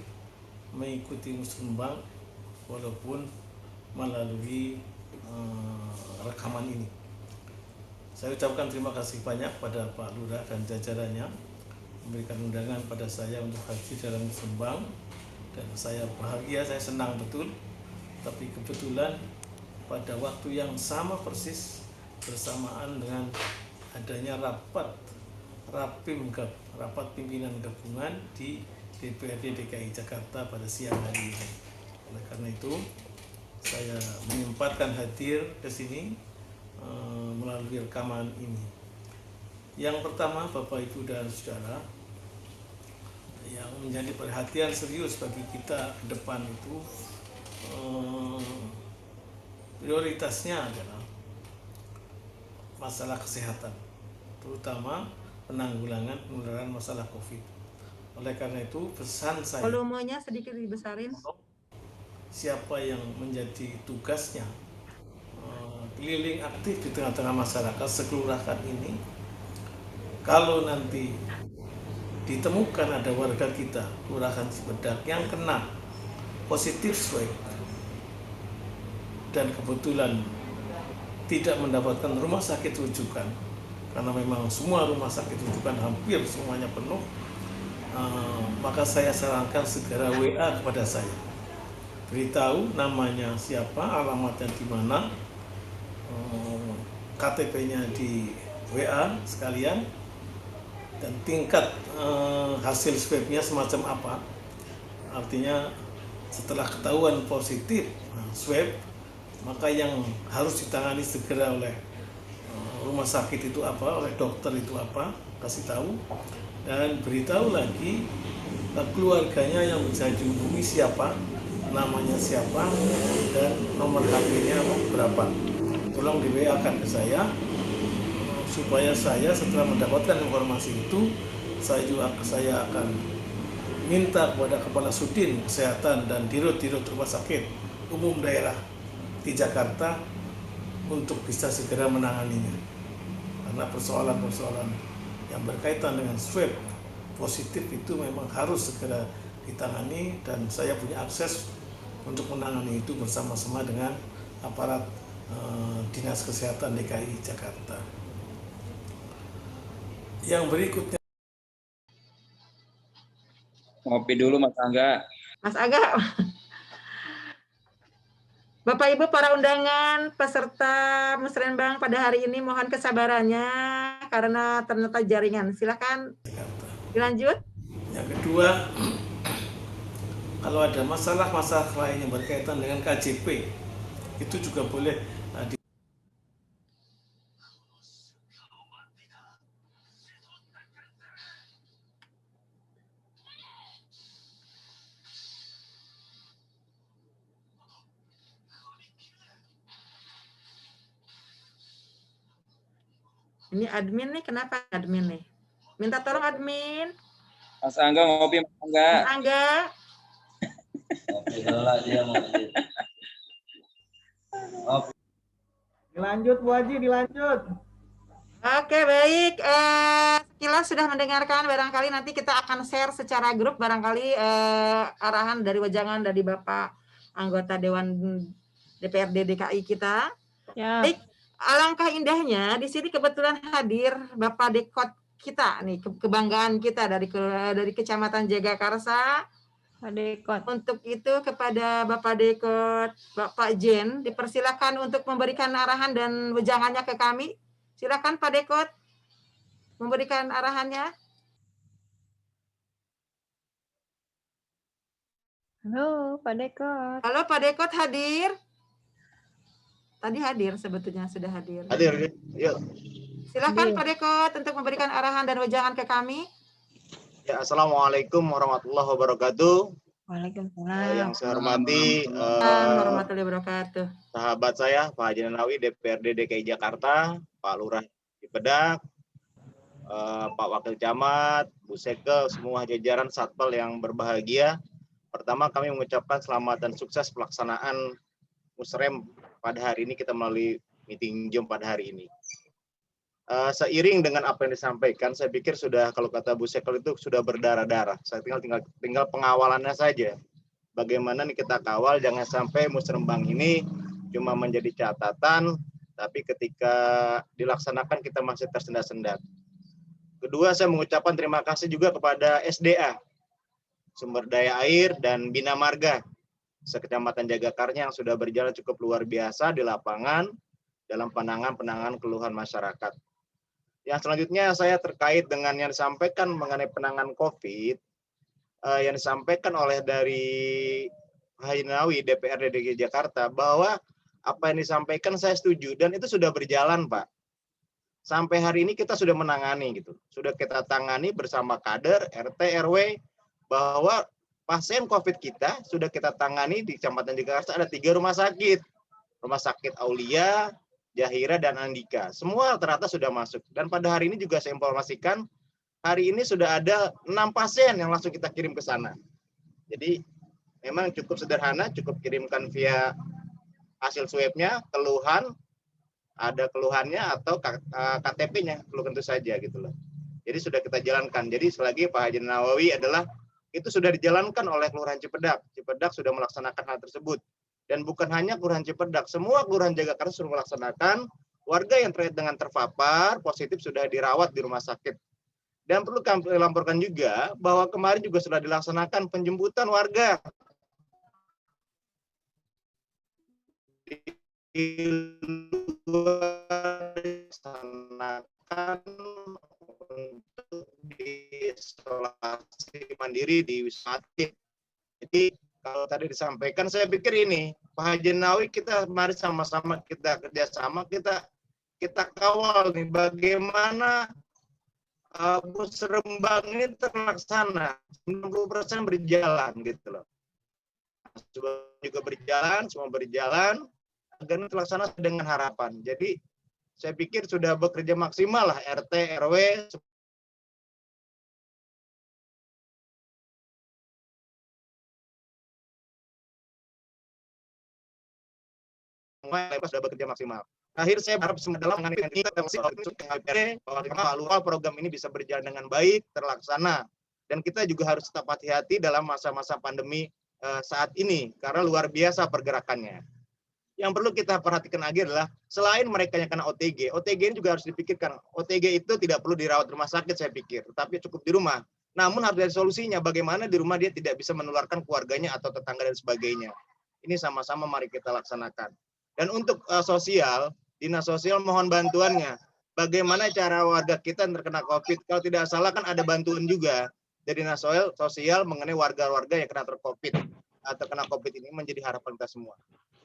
mengikuti musrenbang walaupun melalui rekaman ini. Saya ucapkan terima kasih banyak pada Pak Lurah dan jajarannya memberikan undangan pada saya untuk hadir dalam musrenbang, dan saya bahagia, saya senang betul. Tapi kebetulan pada waktu yang sama persis bersamaan dengan adanya rapat pimpinan gabungan di DPRD DKI Jakarta pada siang hari ini. Oleh karena itu saya menyempatkan hadir ke sini melalui rekaman ini. Yang pertama, Bapak Ibu dan Saudara, yang menjadi perhatian serius bagi kita ke depan itu prioritasnya adalah masalah kesehatan. terutama penanggulangan penularan masalah COVID. Oleh karena itu pesan saya, Volumenya sedikit dibesarin. siapa yang menjadi tugasnya keliling aktif di tengah-tengah masyarakat sekelurahan ini, kalau nanti ditemukan ada warga kita kelurahan Cibadak yang kena positif swab dan kebetulan tidak mendapatkan rumah sakit rujukan, karena memang semua rumah sakit rujukan hampir semuanya penuh, maka saya sarankan segera WA kepada saya, beritahu namanya siapa, alamatnya di mana, KTP-nya di WA sekalian, dan tingkat hasil swab-nya semacam apa. Artinya setelah ketahuan positif swab, maka yang harus ditangani segera oleh rumah sakit itu apa, oleh dokter itu apa, kasih tahu, dan beritahu lagi keluarganya yang bisa dihubungi siapa, namanya siapa, dan nomor HP-nya berapa. Tolong di WA-kan ke saya, supaya saya setelah mendapatkan informasi itu, saya akan minta kepada Kepala Sudin Kesehatan dan Dirut Rumah Sakit Umum Daerah di Jakarta untuk bisa segera menanganinya. Karena persoalan-persoalan yang berkaitan dengan swab positif itu memang harus segera ditangani, dan saya punya akses untuk menangani itu bersama-sama dengan aparat Dinas Kesehatan DKI Jakarta. Yang berikutnya, Ngopi dulu Mas Angga. Mas Aga. Bapak Ibu para undangan peserta musrenbang pada hari ini mohon kesabarannya karena ternyata jaringan. Silakan dilanjut. yang kedua, kalau ada masalah-masalah lain yang berkaitan dengan KJP, itu juga boleh Ini admin nih, kenapa admin nih? Minta tolong admin. Mas Angga ngopi, Mas Angga. Mas Angga. Dilanjut Bu Haji, dilanjut. Oke, baik. Sekilas sudah mendengarkan, barangkali nanti kita akan share secara grup, barangkali arahan dari wejangan dari Bapak anggota Dewan DPRD DKI kita. Ya. Baik, alangkah indahnya di sini kebetulan hadir Bapak Dekot kita nih, kebanggaan kita dari Kecamatan Jagakarsa. Pak Dekot. Untuk itu kepada Bapak Dekot, Bapak Jen, dipersilakan untuk memberikan arahan dan wejangannya ke kami. Silakan Pak Dekot memberikan arahannya. Halo Pak Dekot. Halo Pak Dekot, hadir? Tadi hadir sebetulnya, sudah hadir. Hadir, yuk. Silakan Pak Dekot untuk memberikan arahan dan wejangan ke kami. Ya, Assalamualaikum warahmatullahi wabarakatuh. Waalaikumsalam. Yang saya hormati warahmatullahi wabarakatuh. Sahabat saya Pak Haji Nanawi, DPRD DKI Jakarta, Pak Lurah Cibadak, Pak Wakil Camat, Bu Seke, semua jajaran satpel yang berbahagia. Pertama kami mengucapkan selamat dan sukses pelaksanaan musrem pada hari ini, kita melalui meeting Zoom pada hari ini. Seiring dengan apa yang disampaikan, saya pikir sudah, kalau kata Bu Sekel itu sudah berdarah-darah. Saya tinggal pengawalannya saja. Bagaimana nih kita kawal, jangan sampai musrembang ini cuma menjadi catatan, tapi ketika dilaksanakan kita masih tersendat-sendat. Kedua, saya mengucapkan terima kasih juga kepada SDA, Sumber Daya Air, dan Bina Marga, Sekecamatan Jagakarsa yang sudah berjalan cukup luar biasa di lapangan dalam penanganan keluhan masyarakat. Yang selanjutnya saya terkait dengan yang disampaikan mengenai penanganan COVID, yang disampaikan oleh dari Haji Nanawi, DPRD DKI Jakarta, bahwa apa yang disampaikan saya setuju, dan itu sudah berjalan Pak. Sampai hari ini kita sudah menangani gitu, sudah kita tangani bersama kader, RT, RW, bahwa pasien COVID kita sudah kita tangani di Kecamatan Jagakarsa ada 3 rumah sakit. Rumah sakit Aulia, Jahira, dan Andika. Semua ternyata sudah masuk. Dan pada hari ini juga saya informasikan, hari ini sudah ada 6 pasien yang langsung kita kirim ke sana. Jadi memang cukup sederhana, cukup kirimkan via hasil swabnya, keluhan, ada keluhannya atau KTP-nya, perlu tentu saja gitu loh. Jadi sudah kita jalankan. Jadi selagi Pak Haji Nawawi adalah itu sudah dijalankan oleh Kelurahan Cipedak. Cipedak sudah melaksanakan hal tersebut. Dan bukan hanya Kelurahan Cipedak, semua Kelurahan Jagakarsa sudah melaksanakan. Warga yang terkait dengan terpapar positif sudah dirawat di rumah sakit. Dan perlu kami laporkan juga bahwa kemarin juga sudah dilaksanakan penjemputan warga dilaksanakan untuk diisolasi mandiri di Wisma Atlet. Jadi kalau tadi disampaikan, saya pikir ini Pak Haji Nawawi, kita mari sama-sama kita kerjasama, kita kawal nih bagaimana bus Rembang ini terlaksana, 90% berjalan gitu loh. Juga berjalan, semua berjalan agar terlaksana dengan harapan. Jadi saya pikir sudah bekerja maksimal lah RT, RW, semua sudah bekerja maksimal. Akhir saya berharap semua dalam mengenai kita bahwa program ini bisa berjalan dengan baik, terlaksana. Dan kita juga harus tetap hati-hati dalam masa-masa pandemi saat ini, karena luar biasa pergerakannya. Yang perlu kita perhatikan lagi adalah, selain mereka yang kena OTG, OTG ini juga harus dipikirkan. OTG itu tidak perlu dirawat rumah sakit, saya pikir, tetapi cukup di rumah. Namun harus ada solusinya, bagaimana di rumah dia tidak bisa menularkan keluarganya atau tetangga dan sebagainya. Ini sama-sama mari kita laksanakan. Dan untuk sosial, Dinas Sosial mohon bantuannya. Bagaimana cara warga kita yang terkena COVID? Kalau tidak salah kan ada bantuan juga dari Dinas Sosial mengenai warga-warga yang kena COVID atau kena COVID ini, menjadi harapan kita semua.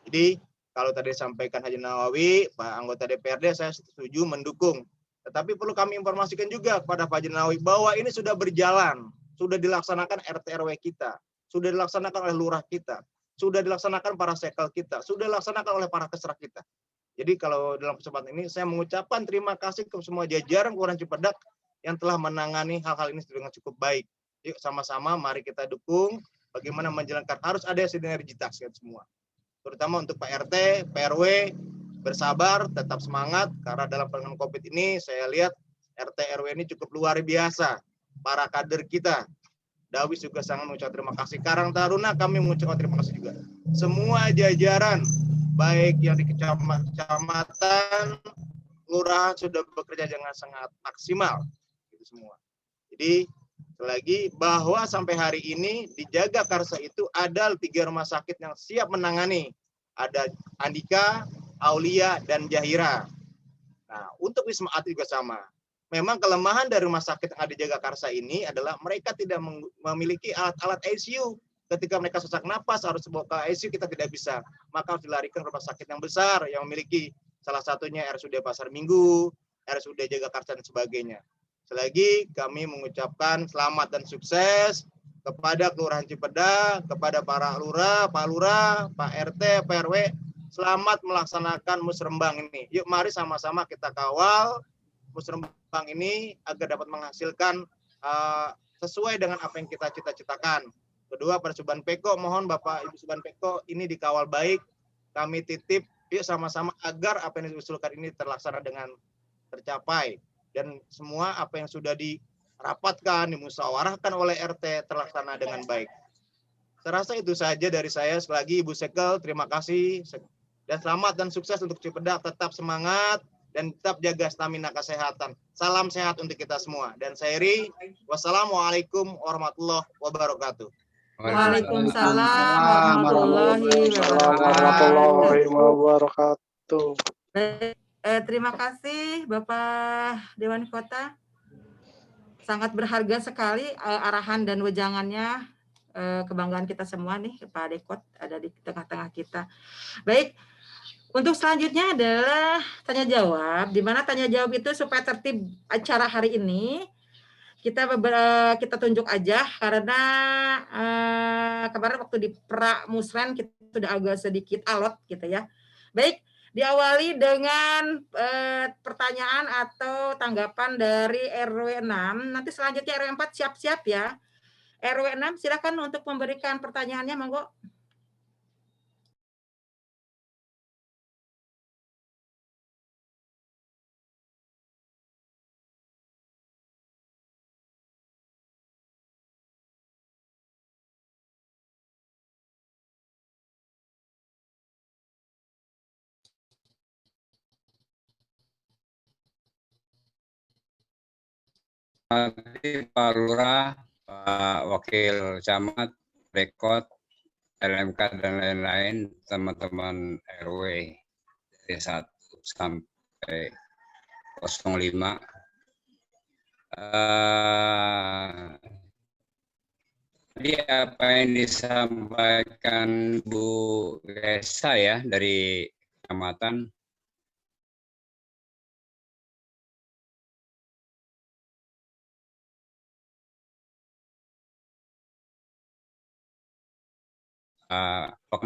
Jadi kalau tadi disampaikan Haji Nawawi, Pak anggota DPRD, saya setuju mendukung. Tetapi perlu kami informasikan juga kepada Pak Haji Nawawi bahwa ini sudah berjalan, sudah dilaksanakan RT RW kita, sudah dilaksanakan oleh lurah kita, sudah dilaksanakan para sekel kita, sudah dilaksanakan oleh para kesra kita. Jadi kalau dalam kesempatan ini saya mengucapkan terima kasih ke semua jajaran Kelurahan Cipedak yang telah menangani hal-hal ini dengan cukup baik. Yuk sama-sama mari kita dukung bagaimana menjalankan, harus ada sinergitas kan semua. Terutama untuk Pak RT, PRW, bersabar, tetap semangat, karena dalam penanganan COVID ini saya lihat RT RW ini cukup luar biasa. Para kader kita, Dawis juga sangat mengucapkan terima kasih. Karang Taruna kami mengucapkan terima kasih juga. Semua jajaran, baik yang di kecamatan, lurah sudah bekerja dengan sangat maksimal. Itu semua. Jadi, lagi bahwa sampai hari ini di Jagakarsa itu ada 3 rumah sakit yang siap menangani. Ada Andika, Aulia, dan Jahira. Nah, untuk Wisma Atlet juga sama. Memang kelemahan dari rumah sakit yang ada di Jagakarsa ini adalah mereka tidak memiliki alat-alat ICU. Ketika mereka sesak napas harus dibawa ke ICU, kita tidak bisa. Maka harus dilarikan ke rumah sakit yang besar yang memiliki salah satunya RSUD Pasar Minggu, RSUD Jagakarsa, dan sebagainya. Selagi kami mengucapkan selamat dan sukses kepada Kelurahan Cipedak, kepada para lurah, Pak Lurah, Pak RT, Pak RW, selamat melaksanakan Musrembang ini. Yuk mari sama-sama kita kawal Musrembang ini agar dapat menghasilkan sesuai dengan apa yang kita cita-citakan. Kedua, pada Suban Peko, mohon Bapak Ibu Suban Peko ini dikawal baik. Kami titip, yuk sama-sama agar apa yang diusulkan ini terlaksana dengan tercapai. Dan semua apa yang sudah dirapatkan, dimusyawarahkan oleh RT terlaksana dengan baik. Saya rasa itu saja dari saya. Sekali lagi Ibu Sekel, terima kasih. Dan selamat dan sukses untuk Cipedak. Tetap semangat dan tetap jaga stamina kesehatan. Salam sehat untuk kita semua. Dan saya Ri, wassalamualaikum warahmatullahi wabarakatuh. Waalaikumsalam warahmatullahi wabarakatuh. Terima kasih Bapak Dewan Kota. Sangat berharga sekali arahan dan wejangannya, kebanggaan kita semua nih, Pak Dekot ada di tengah-tengah kita. Baik, untuk selanjutnya adalah tanya jawab, di mana tanya jawab itu supaya tertib acara hari ini kita tunjuk aja, karena kemarin waktu di pra musren kita sudah agak sedikit alot gitu ya. Baik, diawali dengan pertanyaan atau tanggapan dari RW 6. Nanti selanjutnya RW 4 siap-siap ya. RW 6 silakan untuk memberikan pertanyaannya, monggo. Nanti Pak Lurah, Pak Wakil Camat, Rekod, LMK dan lain-lain, teman-teman RW dari 1 sampai 05. Tadi apa yang disampaikan Bu Resa ya dari kecamatan,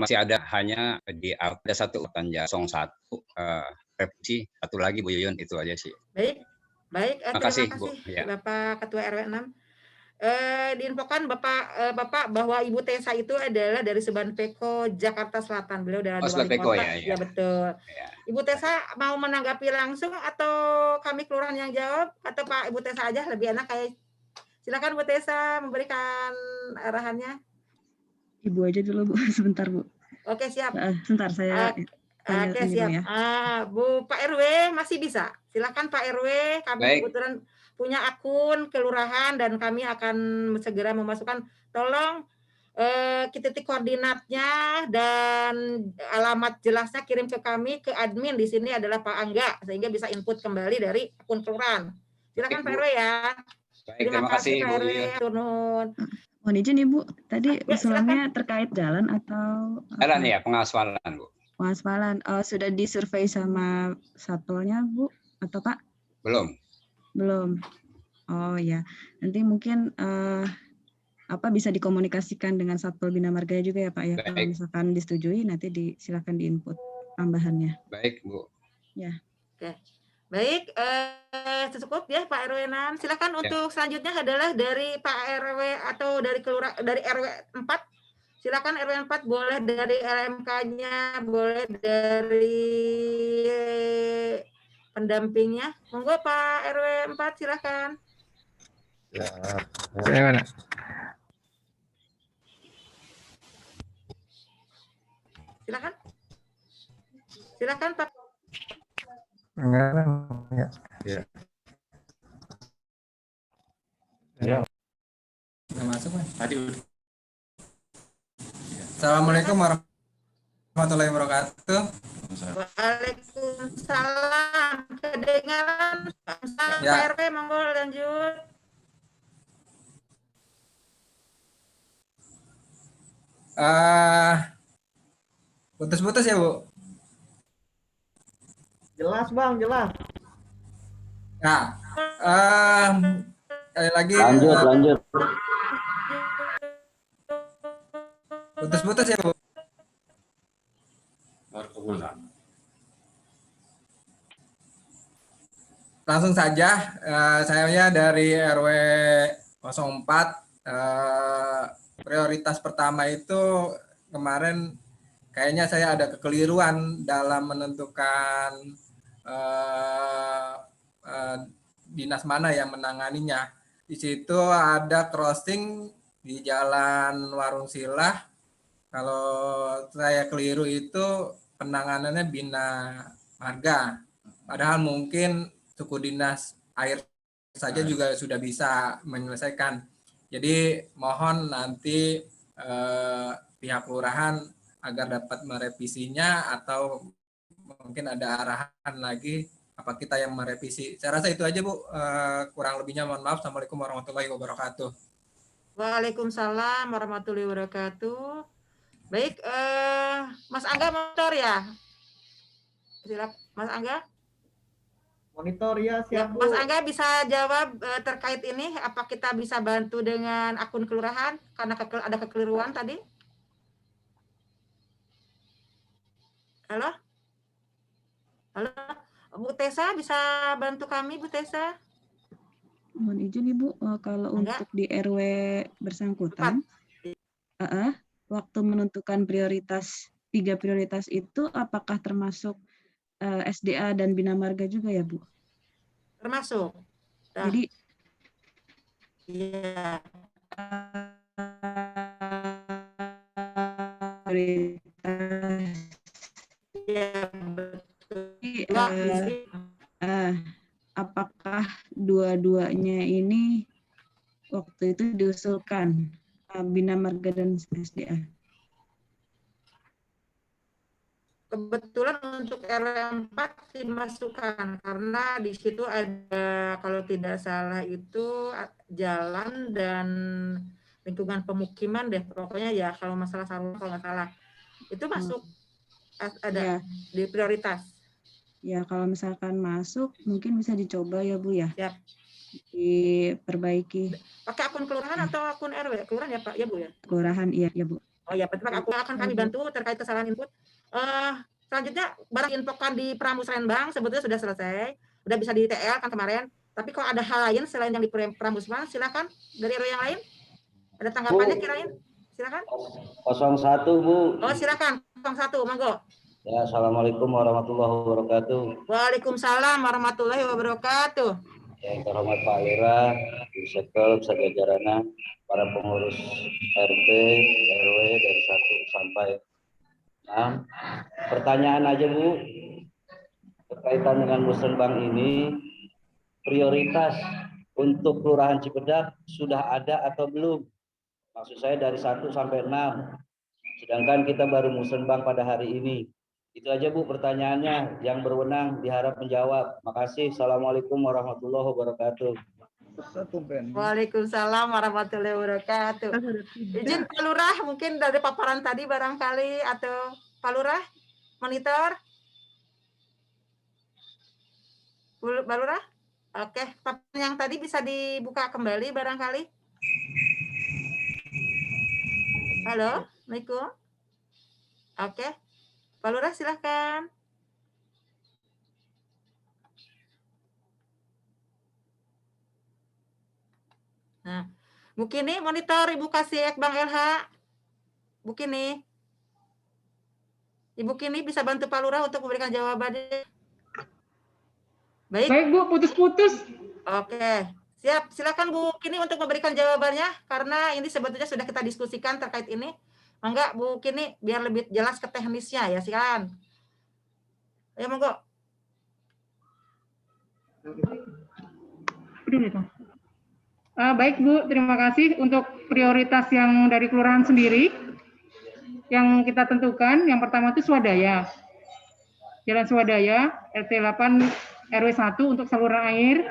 masih ada hanya ada satu Tanja 01 revisi, satu lagi Bu Yuyun, itu aja sih. Baik, Terima kasih, terima Bu. kasih Ya. Bapak Ketua RW 6. Diinfokan Bapak bahwa Ibu Tessa itu adalah dari Seban Peko, Jakarta Selatan. Beliau adalah Seban wali Peko, kota. ya. Ya betul. Ya. Ibu Tessa mau menanggapi langsung atau kami kelurahan yang jawab atau Pak Ibu Tessa aja lebih enak kayak. Silakan Bu Tessa memberikan arahannya. Ibu aja dulu Bu, sebentar Bu. Oke, siap. Sebentar saya. Oke, siap. Ya. Bu Pak RW masih bisa. Silakan Pak RW. Kami kebetulan punya akun kelurahan dan kami akan segera memasukkan. Tolong titik koordinatnya dan alamat jelasnya kirim ke kami, ke admin di sini adalah Pak Angga, sehingga bisa input kembali dari akun kelurahan. Silakan Pak RW ya. Baik, terima kasih Pak RW. Turun. Mohon izin Ibu, tadi usulannya terkait jalan atau jalan ya, pengaspalan Bu. Pengaspalan. Sudah disurvei sama satpolnya Bu atau Pak? Belum. Oh ya, nanti mungkin bisa dikomunikasikan dengan Satpol Bina Marganya juga ya Pak ya. Kalau misalkan disetujui nanti silakan diinput tambahannya. Baik Bu. Ya. Oke. Baik, cukup ya Pak RW 6. Silakan untuk selanjutnya adalah dari Pak RW atau dari RW 4. Silakan RW 4 boleh dari LMK-nya, boleh dari pendampingnya. Monggo Pak RW 4 silakan. Ya, mana? Silakan Pak. Enggak. Ya. Nggak masuk kan? Tadi udah. Assalamualaikum warahmatullahi wabarakatuh. Waalaikumsalam. Kedengaran Pak RW, monggo lanjut. Putus-putus ya Bu? Jelas Bang, jelas. Nah, sekali lagi. Lanjut. Putus-putus ya Bu? Langsung saja, saya dari RW 04. Prioritas pertama itu kemarin kayaknya saya ada kekeliruan dalam menentukan dinas mana yang menanganinya. Di situ ada crossing di Jalan Warung Silah. Kalau saya keliru itu penanganannya Bina Marga. Padahal mungkin suku dinas air saja juga sudah bisa menyelesaikan. Jadi mohon nanti pihak kelurahan agar dapat merevisinya atau mungkin ada arahan lagi apa kita yang merevisi. Saya rasa itu aja Bu, kurang lebihnya mohon maaf. Assalamualaikum warahmatullahi wabarakatuh. Waalaikumsalam warahmatullahi wabarakatuh. Baik, Mas Angga monitor ya. Silakan Mas Angga. Monitor ya, siap Bu. Mas Angga bisa jawab terkait ini, apa kita bisa bantu dengan akun kelurahan karena ada kekeliruan tadi? Halo? Halo, Bu Tessa bisa bantu kami, Bu Tessa? Mohon izin Ibu, kalau Enggak. untuk di RW bersangkutan, waktu menentukan prioritas, 3 prioritas itu apakah termasuk SDA dan Bina Marga juga ya Bu? Termasuk. Nah. Jadi iya. Prioritas. Iya, betul. Apakah dua-duanya ini waktu itu diusulkan Bina Marga dan SDA? Kebetulan untuk RW 4 dimasukkan karena di situ ada, kalau tidak salah itu jalan dan lingkungan pemukiman deh, pokoknya ya kalau masalah saruna kalau nggak salah itu masuk ada di prioritas. Ya kalau misalkan masuk mungkin bisa dicoba ya Bu ya. Siap. Diperbaiki. Pakai akun kelurahan atau akun RW? Kelurahan ya Pak, ya Bu ya? Kelurahan iya ya Bu. Oh ya, Pak, aku akan kami bantu terkait kesalahan input. Selanjutnya barang infokan di Pramusrenbang sebetulnya sudah selesai, sudah bisa di TL kan kemarin. Tapi kalau ada hal lain selain yang di Pramusrenbang, silakan dari RW yang lain. Ada tanggapannya kirain? Silakan. 01 Bu. Oh silakan 01, monggo. Ya, assalamualaikum warahmatullahi wabarakatuh. Waalaikumsalam warahmatullahi wabarakatuh. Yang terhormat Pak Lurah, Busekel, sejajarannya, para pengurus RT, RW dari 1 sampai 6. Pertanyaan aja Bu, berkaitan dengan Musrenbang ini, prioritas untuk Kelurahan Cipedak sudah ada atau belum? Maksud saya dari 1 sampai 6, sedangkan kita baru Musrenbang pada hari ini. Itu aja Bu pertanyaannya, yang berwenang diharap menjawab. Makasih. Assalamualaikum warahmatullahi wabarakatuh. Waalaikumsalam warahmatullahi wabarakatuh. Izin Pak Lurah, mungkin dari paparan tadi barangkali, atau Pak Lurah monitor. Pak Lurah? Oke, paparan yang tadi bisa dibuka kembali barangkali. Halo, Assalamualaikum. Oke, Pak Lurah silahkan. Nah, Bu Kini monitor Ibu kasih Bang LH. Bu Kini. Ibu Kini bisa bantu Pak Lurah untuk memberikan jawabannya. Baik. Baik Bu, putus-putus. Oke, siap. Silakan Bu Kini untuk memberikan jawabannya karena ini sebetulnya sudah kita diskusikan terkait ini. Mangga Bu Kini biar lebih jelas ke teknisnya ya, silakan. Ya monggo. Baik Bu, terima kasih untuk prioritas yang dari kelurahan sendiri yang kita tentukan. Yang pertama itu swadaya. Jalan swadaya RT 8 RW 1 untuk saluran air.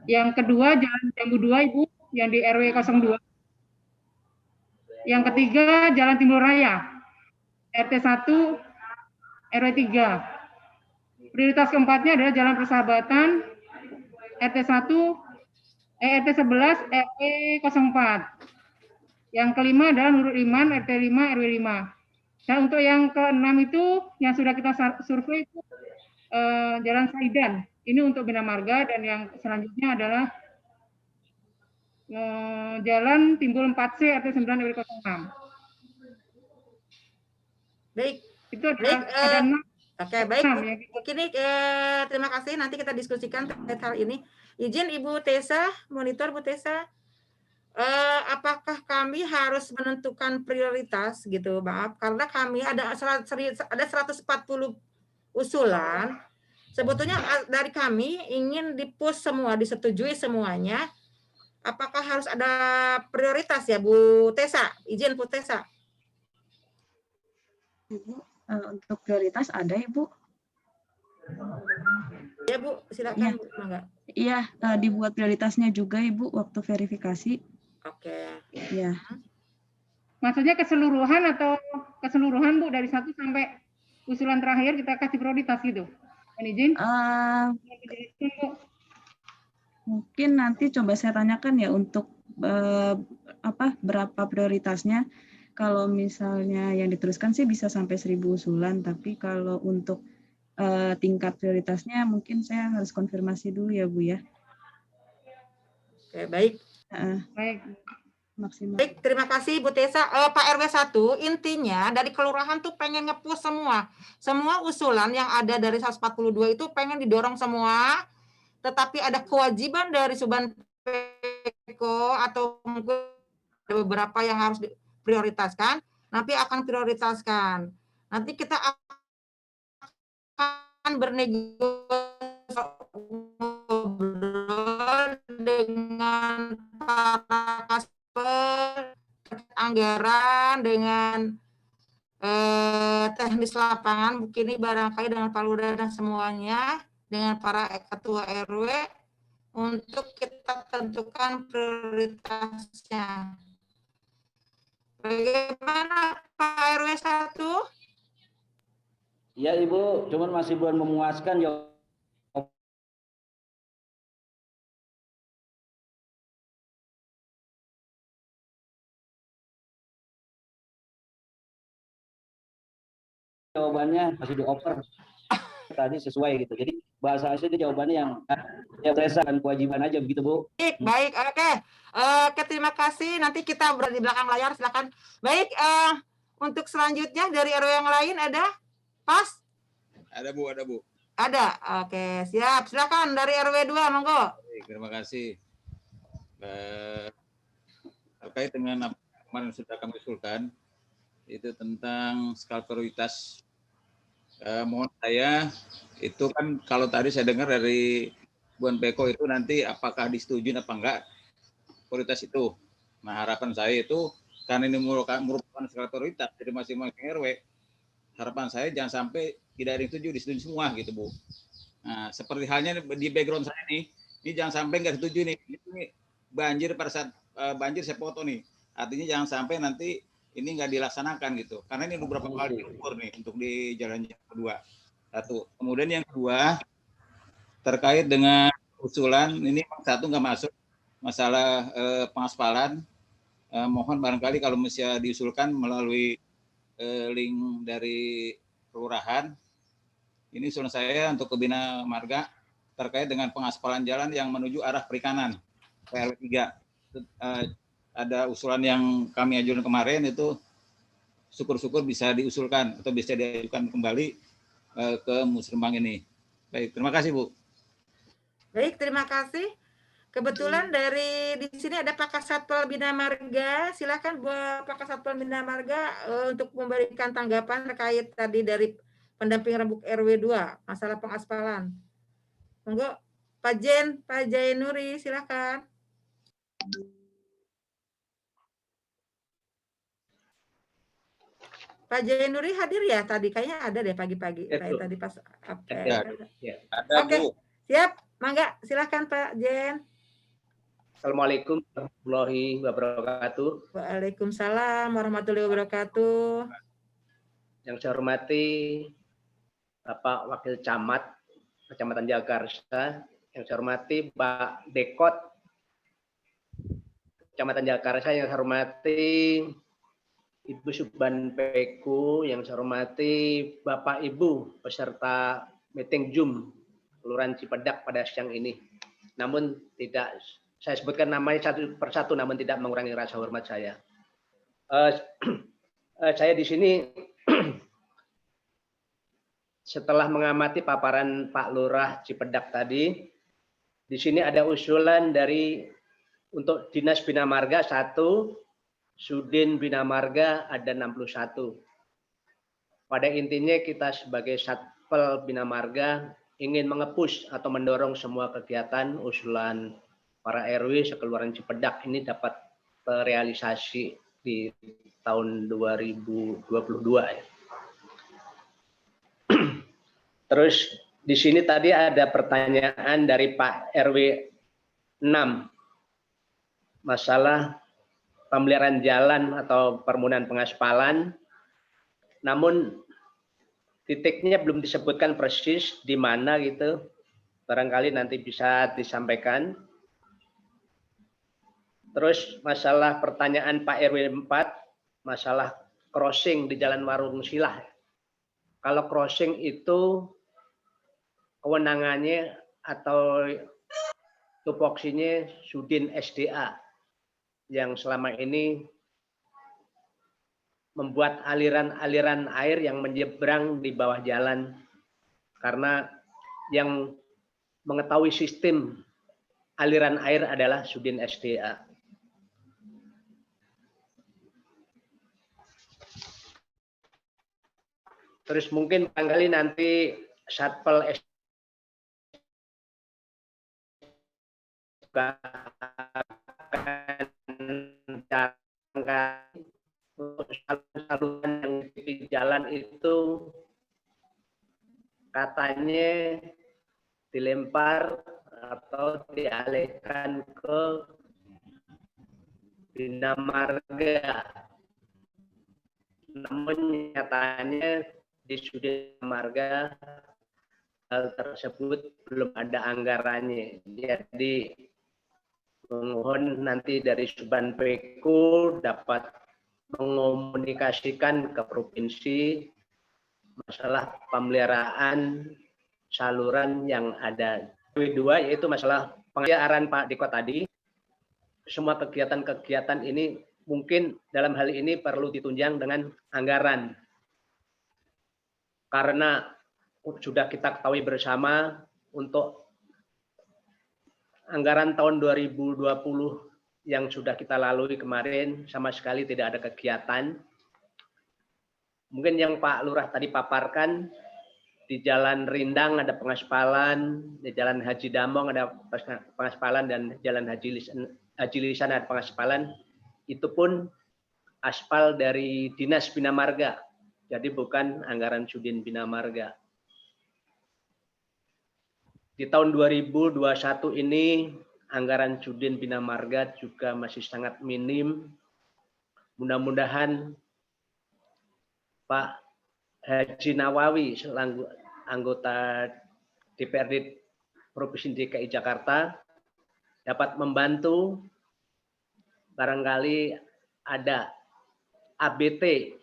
Yang kedua Jalan Jambu 2 Ibu yang di RW 02. Yang ketiga Jalan Timur Raya RT 1 RW 3. Prioritas keempatnya adalah Jalan Persahabatan RT 11 RW 04. Yang kelima adalah Nurul Iman RT 5 RW 5. Dan untuk yang keenam itu yang sudah kita survei itu Jalan Saidan. Ini untuk Bina Marga, dan yang selanjutnya adalah Jalan Timbul 4C RT 9 RW 06. Baik. Itu ada 6. Oke, baik. Mungkin terima kasih. Nanti kita diskusikan terkait hal ini. Izin Ibu Tessa, monitor Bu Tessa. Apakah kami harus menentukan prioritas gitu, maaf, karena kami ada 140 usulan. Sebetulnya dari kami ingin di-push semua, disetujui semuanya. Apakah harus ada prioritas ya Bu Tessa? Izin Bu Tessa. Ibu, untuk prioritas ada Ibu? Ya Bu, silakan. Iya, dibuat prioritasnya juga Ibu waktu verifikasi. Oke. Iya. Maksudnya keseluruhan atau keseluruhan Bu dari 1 sampai usulan terakhir kita kasih prioritas gitu? Izin? Mungkin nanti coba saya tanyakan ya untuk berapa prioritasnya. Kalau misalnya yang diteruskan sih bisa sampai 1000 usulan, tapi kalau untuk tingkat prioritasnya mungkin saya harus konfirmasi dulu ya Bu ya. Oke, baik. Baik. Maksimal. Baik, terima kasih Bu Tessa. Pak RW 1, intinya dari kelurahan tuh pengen nge-push semua. Semua usulan yang ada dari 142 itu pengen didorong semua, tetapi ada kewajiban dari Suban Peko atau mungkin ada beberapa yang harus diprioritaskan, nanti akan prioritaskan. Nanti kita akan bernegosiasi dengan para anggaran, dengan teknis lapangan, mungkin ini barangkali dengan Pak Lurah dan semuanya, dengan para ketua RW, untuk kita tentukan prioritasnya. Bagaimana Pak RW 1? Iya Ibu, cuman masih belum memuaskan ya. Jawabannya masih dioper tadi sesuai gitu. Jadi bahasa itu jawabannya yang berdasarkan kewajiban aja begitu Bu. Baik, oke. Oke, terima kasih. Nanti kita berada di belakang layar, silakan. Baik, untuk selanjutnya dari RW yang lain ada? Pas? Ada Bu, ada Bu. Ada. Oke, siap. Silakan dari RW 2, monggo. Baik, terima kasih. Terkait dengan apa yang kemarin sudah kami usulkan, itu tentang skala prioritas. Mohon saya, itu kan kalau tadi saya dengar dari Buan Peko itu nanti apakah disetujui apa enggak prioritas itu. Nah harapan saya itu, karena ini merupakan skala prioritas dari masing-masing RW, harapan saya jangan sampai tidak ada yang setuju, disetujui semua gitu Bu. Nah seperti halnya di background saya nih, ini jangan sampai nggak setuju nih, ini banjir pada saat banjir saya foto nih, artinya jangan sampai nanti ini nggak dilaksanakan gitu, karena ini beberapa kali diukur nih untuk di jalan yang kedua. Satu. Kemudian yang kedua terkait dengan usulan ini satu nggak masuk masalah pengaspalan. Mohon barangkali kalau misalnya diusulkan melalui link dari kelurahan. Ini usulan saya untuk ke Bina Marga terkait dengan pengaspalan jalan yang menuju arah perikanan PRW 3. Ada usulan yang kami ajukan kemarin itu syukur-syukur bisa diusulkan atau bisa diajukan kembali ke Musrembang ini. Baik, terima kasih Bu. Baik, terima kasih. Kebetulan dari di sini ada Pak Kasatpol Bina Marga. Silakan buat Pak Kasatpol Bina Marga untuk memberikan tanggapan terkait tadi dari pendamping rembuk RW 2 masalah pengaspalan. Monggo Pak Jainuri, silakan. Pak Jainuri hadir ya tadi? Kayaknya ada deh pagi-pagi. Kayak tadi pas Ada Oke, Bu. siap. Mangga, silakan Pak Jen. Assalamualaikum warahmatullahi wabarakatuh. Waalaikumsalam warahmatullahi wabarakatuh. Yang saya hormati Bapak Wakil Camat Kecamatan Jakarta, yang saya hormati Pak Dekot Kecamatan Jakarta, yang saya hormati Ibu Suban Peko, yang saya hormati Bapak Ibu peserta meeting Zoom Kelurahan Cipedak pada siang ini. Namun tidak saya sebutkan namanya satu persatu, namun tidak mengurangi rasa hormat saya. Saya di sini setelah mengamati paparan Pak Lurah Cipedak tadi, di sini ada usulan dari untuk Dinas Bina Marga 1, Sudin Bina Marga ada 61. Pada intinya kita sebagai Satpel Bina Marga ingin mengepush atau mendorong semua kegiatan usulan para RW sekelurahan Cipedak ini dapat terrealisasi di tahun 2022 ya. Terus di sini tadi ada pertanyaan dari Pak RW 6 masalah pemeliharaan jalan atau permohonan pengaspalan, namun titiknya belum disebutkan persis di mana gitu. Barangkali nanti bisa disampaikan. Terus masalah pertanyaan Pak RW 4, masalah crossing di Jalan Warung Silah. Kalau crossing itu kewenangannya atau tupoksinya Sudin SDA yang selama ini membuat aliran-aliran air yang menyeberang di bawah jalan, karena yang mengetahui sistem aliran air adalah Sudin SDA. Terus mungkin barangkali nanti Satpol saluran yang di jalan itu katanya dilempar atau dialihkan ke Bina Marga. Namun nyatanya di Sudin Marga hal tersebut belum ada anggarannya. Jadi mohon nanti dari Suban Peko dapat mengomunikasikan ke provinsi masalah pemeliharaan saluran yang ada. Kedua yaitu masalah pengarahan Pak Diko tadi. Semua kegiatan-kegiatan ini mungkin dalam hal ini perlu ditunjang dengan anggaran. Karena sudah kita ketahui bersama untuk anggaran tahun 2020 yang sudah kita lalui kemarin sama sekali tidak ada kegiatan. Mungkin yang Pak Lurah tadi paparkan, di Jalan Rindang ada pengaspalan, di Jalan Haji Damong ada pengaspalan, dan Jalan Haji Lisan ada pengaspalan. Itu pun aspal dari Dinas Bina Marga, jadi bukan anggaran Sudin Bina Marga. Di tahun 2021 ini anggaran Sudin Bina Marga juga masih sangat minim. Mudah-mudahan Pak Haji Nawawi selaku anggota DPRD Provinsi DKI Jakarta dapat membantu, barangkali ada ABT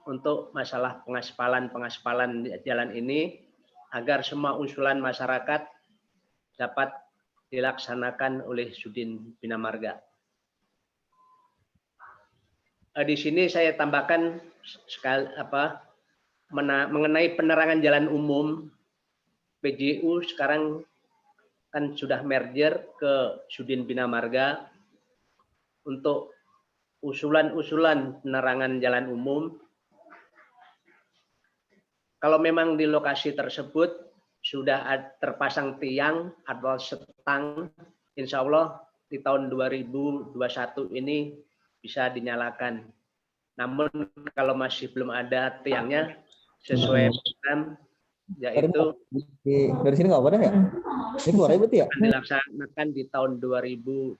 untuk masalah pengaspalan jalan ini agar semua usulan masyarakat dapat dilaksanakan oleh Sudin Bina Marga. Di sini saya tambahkan mengenai penerangan jalan umum. PJU sekarang kan sudah merger ke Sudin Bina Marga untuk usulan-usulan penerangan jalan umum. Kalau memang di lokasi tersebut sudah terpasang tiang atau setang, insya Allah di tahun 2021 ini bisa dinyalakan. Namun kalau masih belum ada tiangnya sesuai program, yaitu dari sini nggak ada ya? Ini keluar ya? Akan dilaksanakan di tahun 2022.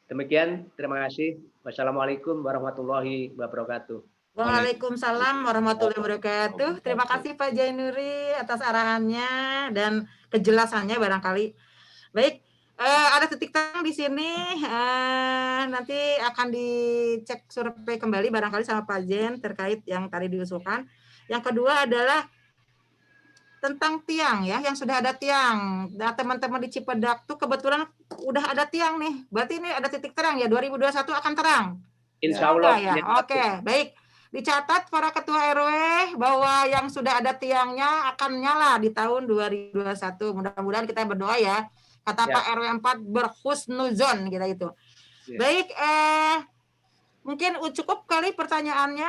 Demikian, terima kasih. Wassalamualaikum warahmatullahi wabarakatuh. Waalaikumsalam warahmatullahi wabarakatuh. Terima kasih Pak Jainuri atas arahannya dan kejelasannya barangkali. Baik, ada titik terang di sini. Nanti akan dicek survei kembali barangkali sama Pak Jen terkait yang tadi diusulkan. Yang kedua adalah tentang tiang ya, yang sudah ada tiang. Nah, teman-teman di Cipedak tuh kebetulan udah ada tiang nih. Berarti ini ada titik terang ya, 2021 akan terang. Insya Allah. Ya. Oke, baik. Dicatat para ketua RW bahwa yang sudah ada tiangnya akan nyala di tahun 2021. Mudah-mudahan kita berdoa ya. Kata Pak RW 4 berhusnuzon kita itu. Baik, mungkin cukup kali pertanyaannya,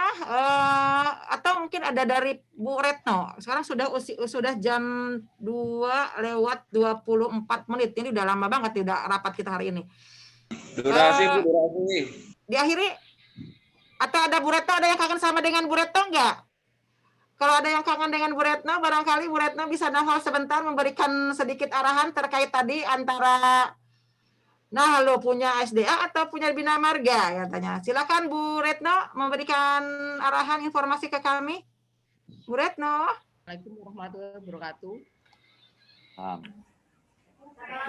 atau mungkin ada dari Bu Retno. Sekarang sudah jam 2:24. Ini udah lama banget udah rapat kita hari ini. Durasi Bu, durasi. Diakhiri. Atau ada Bu Retno, ada yang kangen sama dengan Bu Retno enggak? Kalau ada yang kangen dengan Bu Retno, barangkali Bu Retno bisa nahal sebentar memberikan sedikit arahan terkait tadi antara lo punya SDA atau punya Bina Marga katanya. Silakan Bu Retno memberikan arahan informasi ke kami. Bu Retno. Assalamualaikum warahmatullahi wabarakatuh.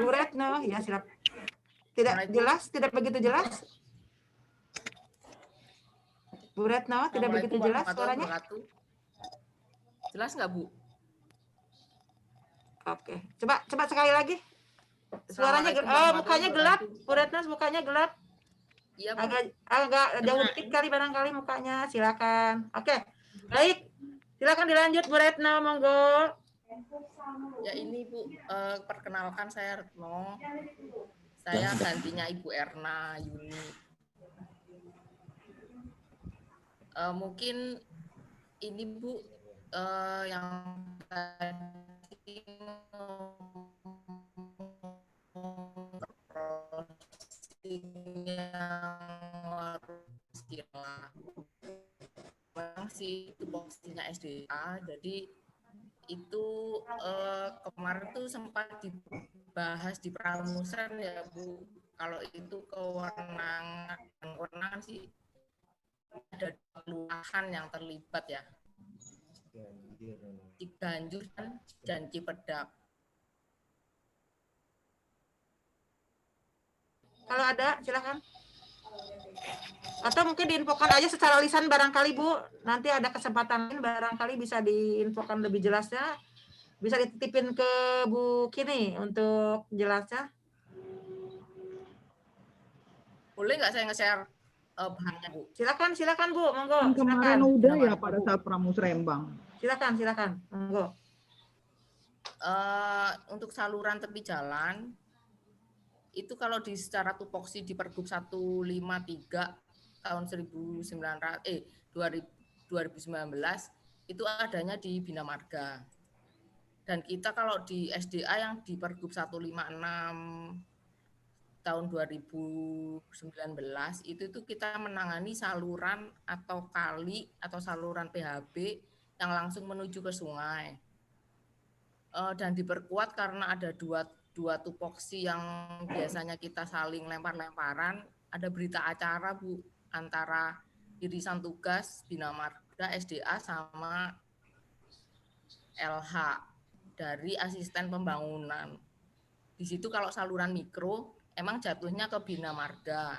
Bu Retno, ya silakan. Tidak jelas, tidak begitu jelas. Bu Retno, tidak begitu jelas suaranya. Jelas nggak Bu? Oke. Coba sekali lagi. Suaranya mukanya gelap, Bu Retnas, mukanya gelap. Iya, Bu. Agak jauh dikit kali barangkali mukanya. Silakan. Oke. Baik. Silakan dilanjut Bu Retno, monggo. Ya ini Bu, perkenalkan saya Retno. Saya gantinya Ibu Erna Yuni. Mungkin ini Bu yang tadi memang sih itu posisinya SDA, jadi itu kemarin tuh sempat dibahas di pramusan ya Bu, kalau itu kewenangan sih ada kelurahan yang terlibat ya, Ciganjur dan Cipedak. Kalau ada, silakan. Atau mungkin diinfokan aja secara lisan barangkali Bu. Nanti ada kesempatan lain barangkali bisa diinfokan lebih jelasnya. Bisa dititipin ke Bu Kini untuk jelasnya. Boleh nggak saya nge-share bahannya Bu? Silakan Bu, monggo. Yang kemarin Silakan. udah ya pada saat Pramusrembang. Silakan, monggo. Untuk saluran tepi jalan itu kalau di secara tupoksi di Pergub 153 tahun 2019 itu adanya di Bina Marga. Dan kita kalau di SDA yang di Pergub 156 tahun 2019 itu kita menangani saluran atau kali atau saluran PHB yang langsung menuju ke sungai. Dan diperkuat karena ada dua tupoksi yang biasanya kita saling lempar-lemparan, ada berita acara Bu antara irisan tugas Bina Marga SDA sama LH dari asisten pembangunan. Di situ kalau saluran mikro emang jatuhnya ke Bina Marga.